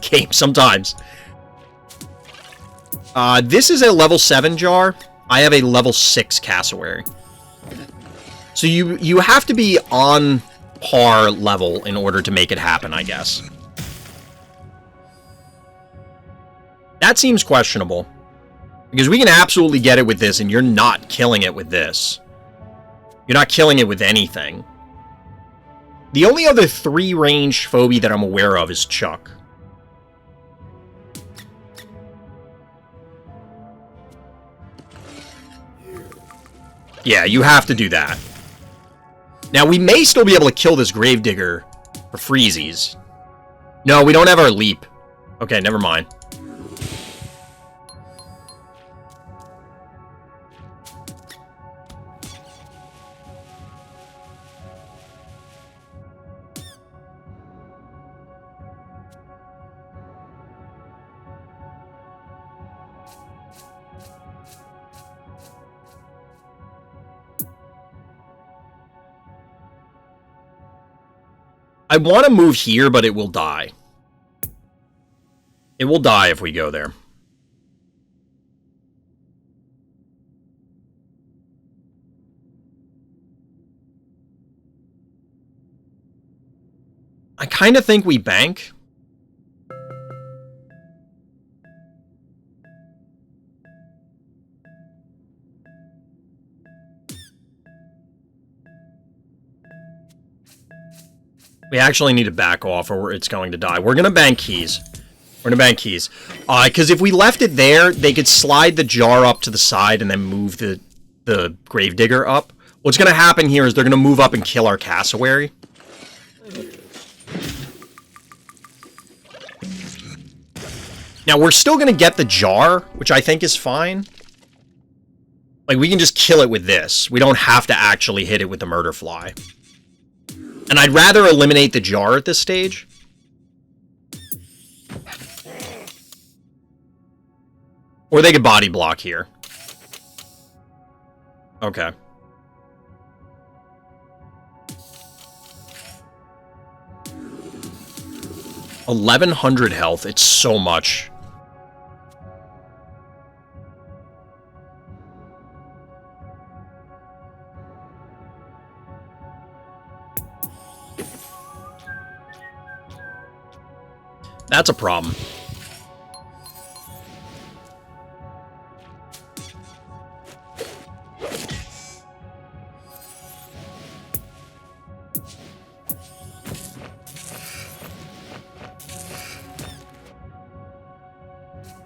Game, sometimes. This is a level 7 jar. I have a level 6 cassowary. So you have to be on par level in order to make it happen, I guess. That seems questionable. Because we can absolutely get it with this, and you're not killing it with this. You're not killing it with anything. The only other 3-range phobie that I'm aware of is Chuck. Yeah, you have to do that. Now, we may still be able to kill this Gravedigger for freezies. No, we don't have our leap. Okay, never mind. I want to move here, but it will die. It will die if we go there. I kind of think we bank. We actually need to back off or it's going to die. We're going to bank keys. We're going to bank keys. Because if we left it there, they could slide the jar up to the side and then move the Gravedigger up. What's going to happen here is they're going to move up and kill our cassowary. Now, we're still going to get the jar, which I think is fine. Like, we can just kill it with this. We don't have to actually hit it with the murder fly. And I'd rather eliminate the jar at this stage. Or they could body block here. Okay. 1100 health. It's so much. That's a problem.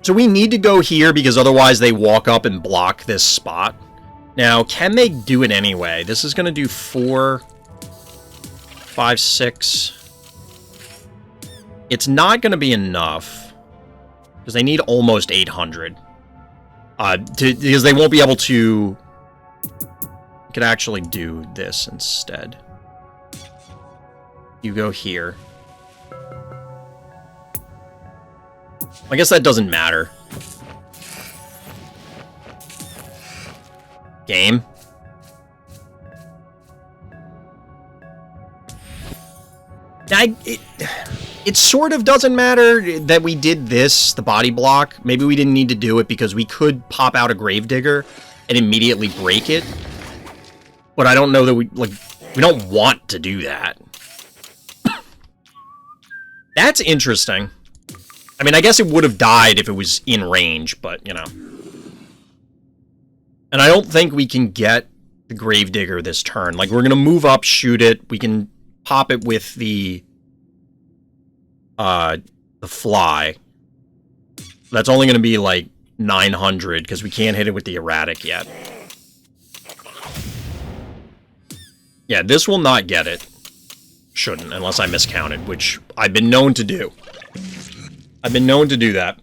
So we need to go here because otherwise they walk up and block this spot. Now, can they do it anyway? This is going to do 4... 5, 6. It's not going to be enough. Because they need almost 800. Because they won't be able to... I could actually do this instead. You go here. I guess that doesn't matter. Game. It sort of doesn't matter that we did this, the body block. Maybe we didn't need to do it because we could pop out a Gravedigger and immediately break it. But I don't know that we don't want to do that. That's interesting. I mean, I guess it would have died if it was in range, but, you know. And I don't think we can get the Gravedigger this turn. Like, we're going to move up, shoot it. We can pop it with the fly. That's only going to be, like, 900, because we can't hit it with the erratic yet. Yeah, this will not get it. Shouldn't, unless I miscounted, which I've been known to do. I've been known to do that.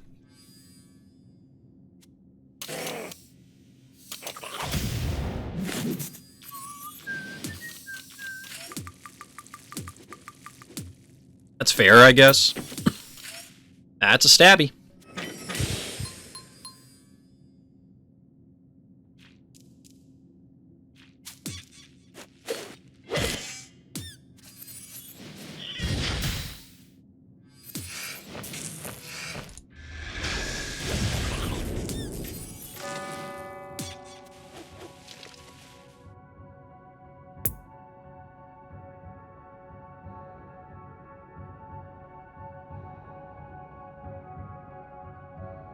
That's fair, I guess. That's a stabby.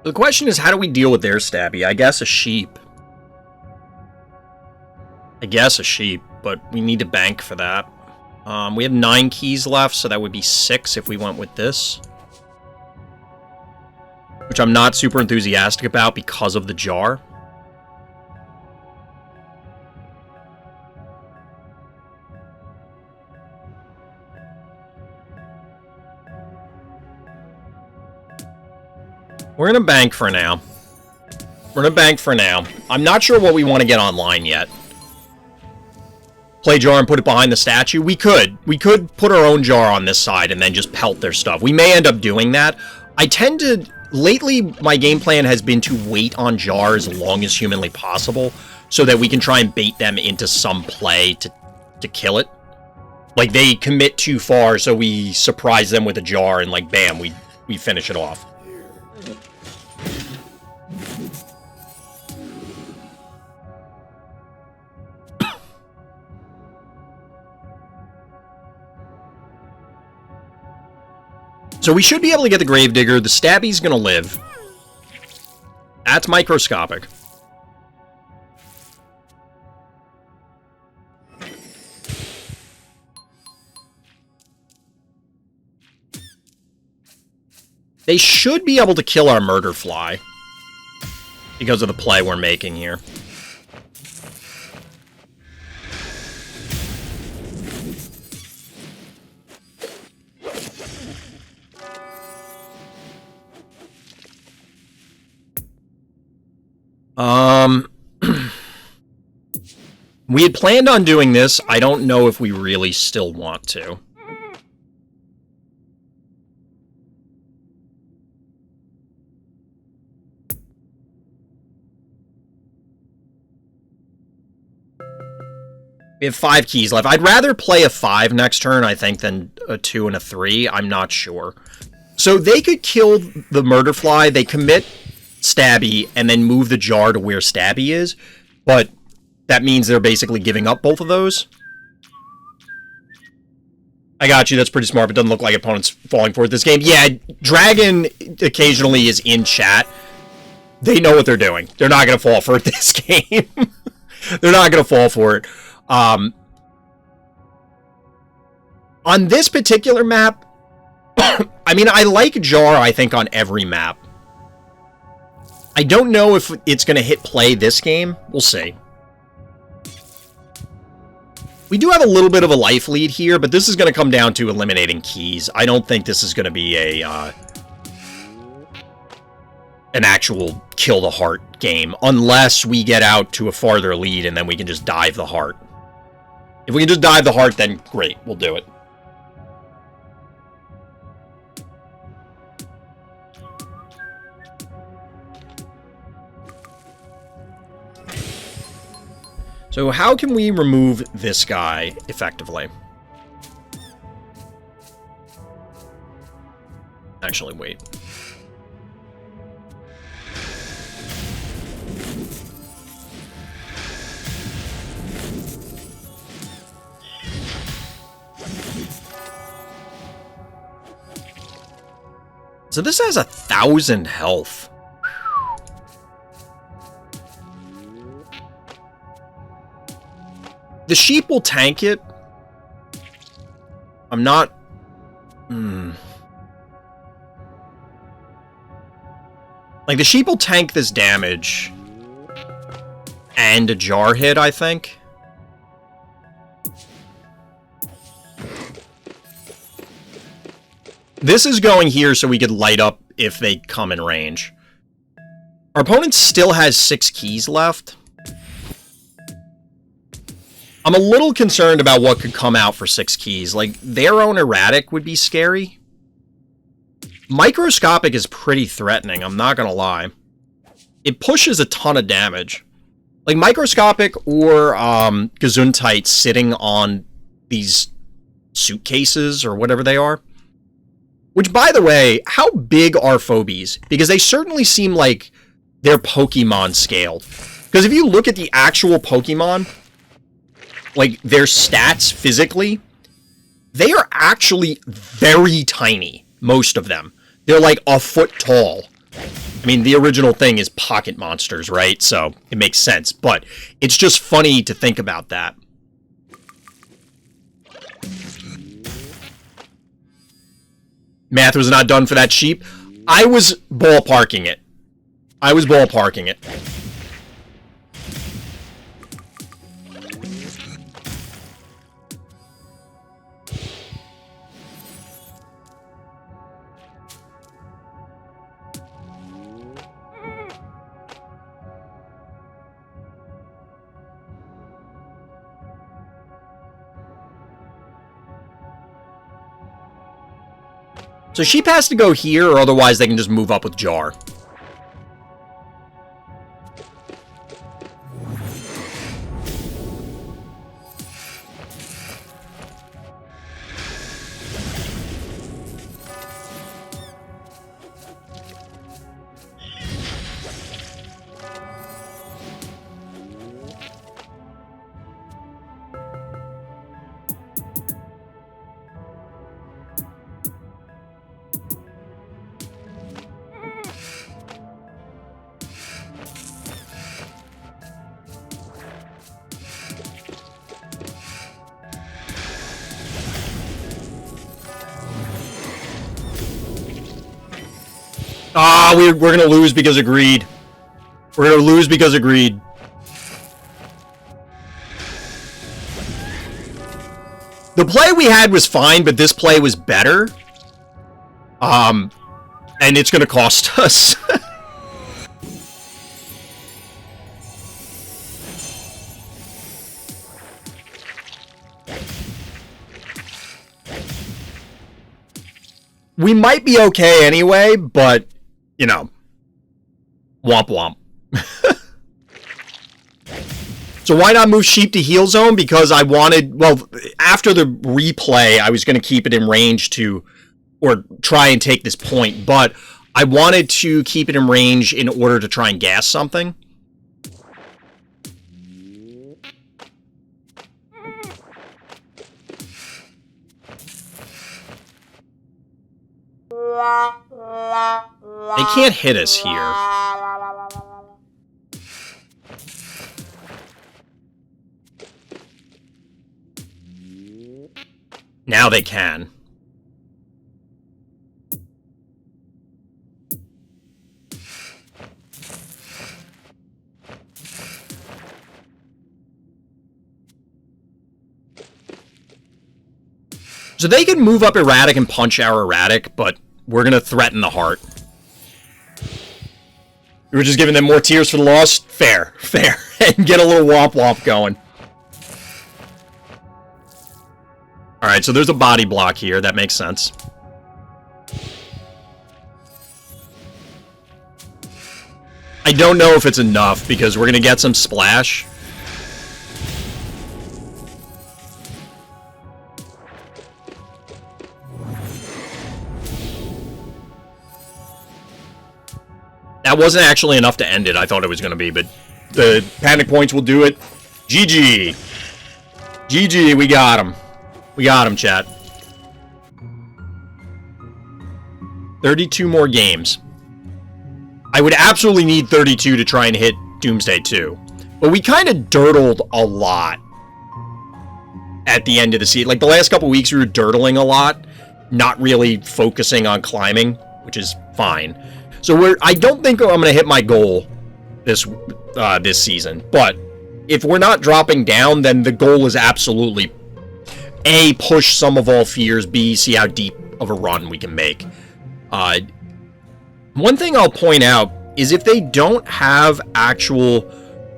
The question is, how do we deal with their stabby? I guess a sheep. I guess a sheep, but we need to bank for that. We have 9 keys left, so that would be 6 if we went with this. Which I'm not super enthusiastic about because of the jar. We're going to bank for now. We're going to bank for now. I'm not sure what we want to get online yet. Play jar and put it behind the statue? We could. We could put our own jar on this side and then just pelt their stuff. We may end up doing that. I tend to... Lately, my game plan has been to wait on jar as long as humanly possible so that we can try and bait them into some play to kill it. Like, they commit too far, so we surprise them with a jar and, like, bam, we finish it off. So we should be able to get the Gravedigger. The Stabby's gonna live. That's microscopic. They should be able to kill our Murder Fly because of the play we're making here. We had planned on doing this. I don't know if we really still want to. We have 5 keys left. I'd rather play a 5 next turn, I think, than a 2 and a 3. I'm not sure. So they could kill the Murder Fly. They commit Stabby and then move the jar to where Stabby is. But that means they're basically giving up both of those. I got you. That's pretty smart, but doesn't look like opponents falling for it this game. Yeah, Dragon occasionally is in chat. They know what they're doing. They're not going to fall for it this game. They're not going to fall for it. On this particular map, I mean, I like jar, I think, on every map. I don't know if it's going to hit play this game. We'll see. We do have a little bit of a life lead here, but this is going to come down to eliminating keys. I don't think this is going to be a an actual kill the heart game, unless we get out to a farther lead and then we can just dive the heart. If we can just dive the heart, then great, we'll do it. So how can we remove this guy effectively? Actually, wait. So this has 1,000 health. The sheep will tank it. I'm not... Like, the sheep will tank this damage. And a jar hit, I think. This is going here so we could light up if they come in range. Our opponent still has 6 keys left. I'm a little concerned about what could come out for 6 keys. Like, their own erratic would be scary. Microscopic is pretty threatening, I'm not gonna lie. It pushes a ton of damage. Like, microscopic or Gesundheit sitting on these suitcases or whatever they are. Which, by the way, how big are Phobies? Because they certainly seem like they're Pokemon scaled. Because if you look at the actual Pokemon, like, their stats physically, they are actually very tiny, most of them. They're like a foot tall. I mean, the original thing is pocket monsters, right? So, it makes sense. But it's just funny to think about that. Math was not done for that sheep. I was ballparking it. I was ballparking it. So sheep has to go here, or otherwise they can just move up with jar. Ah, we're gonna lose because of greed. We're gonna lose because of greed. The play we had was fine, but this play was better. And it's gonna cost us. We might be okay anyway, but, you know, womp womp. So why not move sheep to heal zone? Because I wanted, well, after the replay, I was going to keep it in range to, or try and take this point, but I wanted to keep it in range in order to try and gas something. They can't hit us here. Now they can. So they can move up erratic and punch our erratic, but we're going to threaten the heart. We were just giving them more tears for the loss? Fair. And get a little womp womp going. Alright, so there's a body block here. That makes sense. I don't know if it's enough, because we're going to get some splash. That wasn't actually enough to end it. I thought it was going to be, but the panic points will do it. GG. GG, we got him. We got him, chat. 32 more games. I would absolutely need 32 to try and hit Doomsday 2. But we kind of dirtled a lot at the end of the season. Like, the last couple weeks, we were dirtling a lot, not really focusing on climbing, which is fine. So I don't think I'm going to hit my goal this season. But if we're not dropping down, then the goal is absolutely A, push Sum of All Fears, B, see how deep of a run we can make. One thing I'll point out is if they don't have actual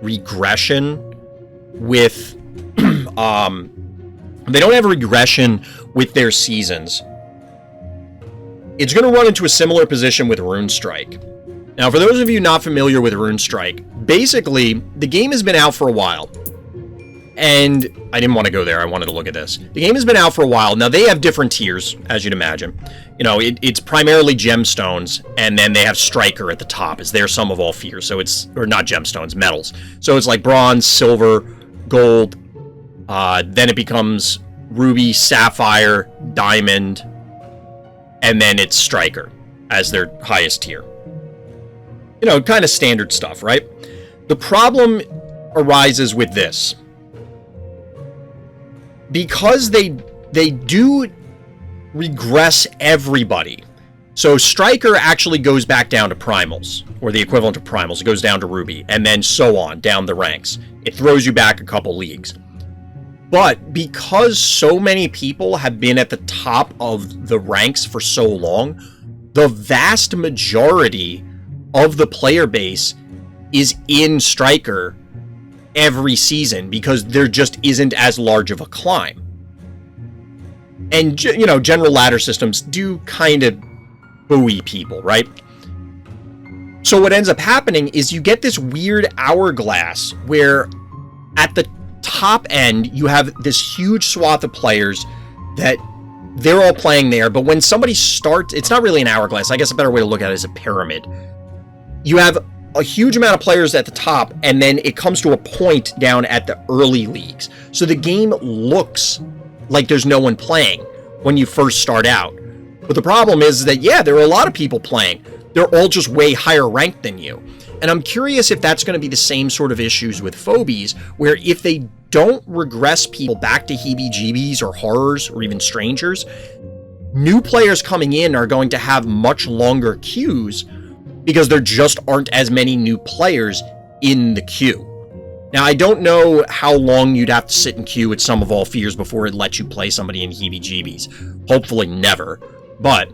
regression with they don't have regression with their seasons, it's going to run into a similar position with Runestrike. Now, for those of you not familiar with Runestrike, basically, the game has been out for a while. And I didn't want to go there. I wanted to look at this. The game has been out for a while. Now, they have different tiers, as you'd imagine. You know, it's primarily gemstones, and then they have Striker at the top. It's their Sum of All Fears. So it's, or not gemstones, metals. So it's like bronze, silver, gold. Then it becomes ruby, sapphire, diamond, and then it's Striker as their highest tier. You know, kind of standard stuff, right? The problem arises with this. Because they do regress everybody. So Striker actually goes back down to primals, or the equivalent of primals. It goes down to ruby, and then so on, down the ranks. It throws you back a couple leagues. But because so many people have been at the top of the ranks for so long, the vast majority of the player base is in Striker every season because there just isn't as large of a climb. And, you know, general ladder systems do kind of buoy people, right? So what ends up happening is you get this weird hourglass where at the top end, you have this huge swath of players that they're all playing there, but when somebody starts, it's not really an hourglass. I guess a better way to look at it is a pyramid. You have a huge amount of players at the top, and then it comes to a point down at the early leagues. So the game looks like there's no one playing when you first start out. But the problem is that, yeah, there are a lot of people playing. They're all just way higher ranked than you. And I'm curious if that's going to be the same sort of issues with Phobies, where if they don't regress people back to heebie-jeebies or horrors or even strangers, new players coming in are going to have much longer queues because there just aren't as many new players in the queue. Now, I don't know how long you'd have to sit in queue at Sum of All Fears before it lets you play somebody in heebie-jeebies. Hopefully never, but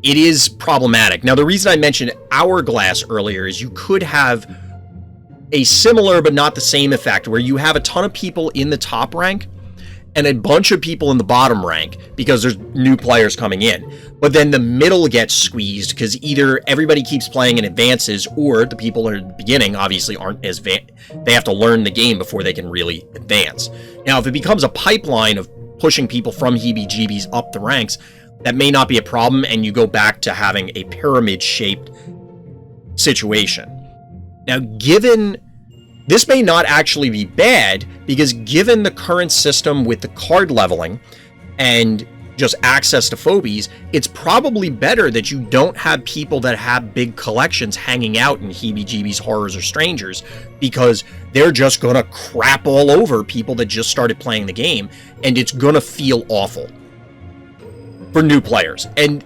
it is problematic. Now, the reason I mentioned Hourglass earlier is you could have a similar but not the same effect where you have a ton of people in the top rank and a bunch of people in the bottom rank because there's new players coming in. But then the middle gets squeezed because either everybody keeps playing and advances, or the people at the beginning obviously aren't as they have to learn the game before they can really advance. Now, if it becomes a pipeline of pushing people from heebie-jeebies up the ranks, that may not be a problem, and you go back to having a pyramid-shaped situation. Now, given this may not actually be bad, because given the current system with the card leveling and just access to Phobies, it's probably better that you don't have people that have big collections hanging out in heebie-jeebies, horrors, or strangers, because they're just gonna crap all over people that just started playing the game, and it's gonna feel awful for new players. And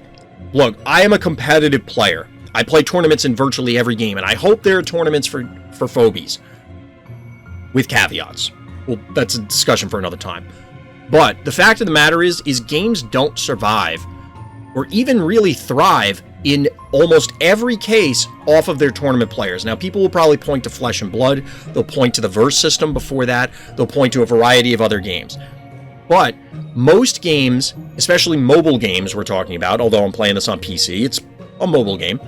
look, I am a competitive player. I play tournaments in virtually every game, and I hope there are tournaments for Phobies with caveats. Well, that's a discussion for another time. But the fact of the matter is games don't survive or even really thrive in almost every case off of their tournament players. Now, people will probably point to Flesh and Blood. They'll point to the Verse system before that. They'll point to a variety of other games. But most games, especially mobile games we're talking about, although I'm playing this on PC, it's a mobile game,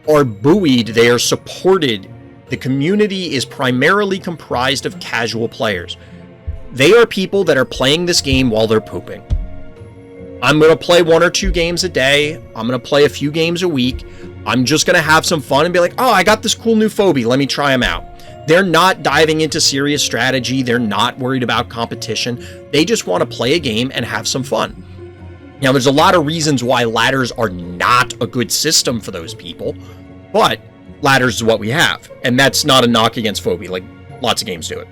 are buoyed, they are supported. The community is primarily comprised of casual players. They are people that are playing this game while they're pooping. I'm going to play 1 or 2 games a day. I'm going to play a few games a week. I'm just going to have some fun and be like, oh, I got this cool new phobie. Let me try them out. They're not diving into serious strategy. They're not worried about competition. They just want to play a game and have some fun. Now, there's a lot of reasons why ladders are not a good system for those people, but ladders is what we have. And that's not a knock against phobia. Like, lots of games do it.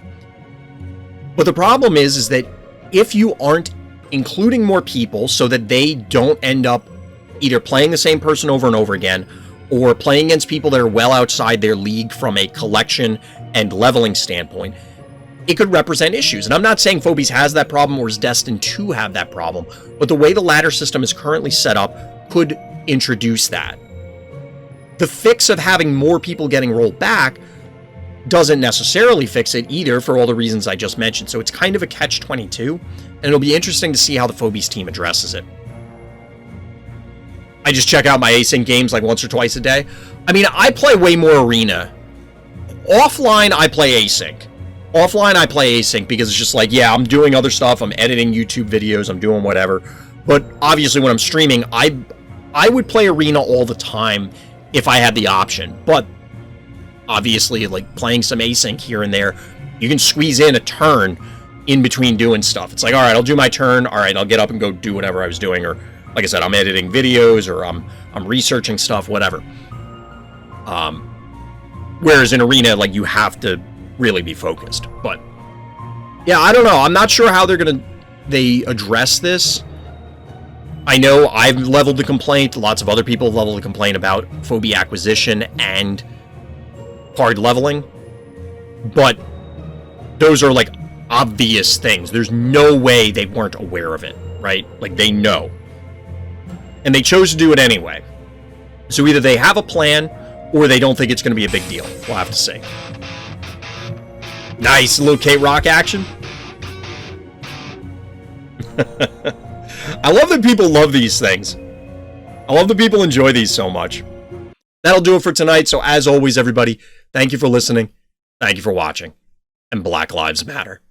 But the problem is that if you aren't including more people so that they don't end up either playing the same person over and over again or playing against people that are well outside their league from a collection and leveling standpoint, it could represent issues. And I'm not saying Phobies has that problem or is destined to have that problem, but the way the ladder system is currently set up could introduce that. The fix of having more people getting rolled back doesn't necessarily fix it either for all the reasons I just mentioned. So it's kind of a catch-22, and it'll be interesting to see how the Phobies team addresses it. I just check out my async games like once or twice a day. I mean, I play way more Arena. Offline, I play async. Offline, I play async because it's just like, yeah, I'm doing other stuff. I'm editing YouTube videos. I'm doing whatever. But obviously, when I'm streaming, I would play Arena all the time if I had the option. But obviously, like playing some async here and there, you can squeeze in a turn in between doing stuff. It's like, all right, I'll do my turn. All right, I'll get up and go do whatever I was doing. Or like I said, I'm editing videos or I'm researching stuff, whatever. Whereas in Arena, like, you have to really be focused. But yeah, I don't know. I'm not sure how they address this. I know I've leveled the complaint. Lots of other people have leveled the complaint about phobia acquisition and hard leveling. But those are like obvious things. There's no way they weren't aware of it, right? Like, they know. And they chose to do it anyway. So either they have a plan or they don't think it's going to be a big deal. We'll have to see. Nice little K-Rock action. I love that people love these things. I love that people enjoy these so much. That'll do it for tonight. So as always, everybody, thank you for listening. Thank you for watching. And Black Lives Matter.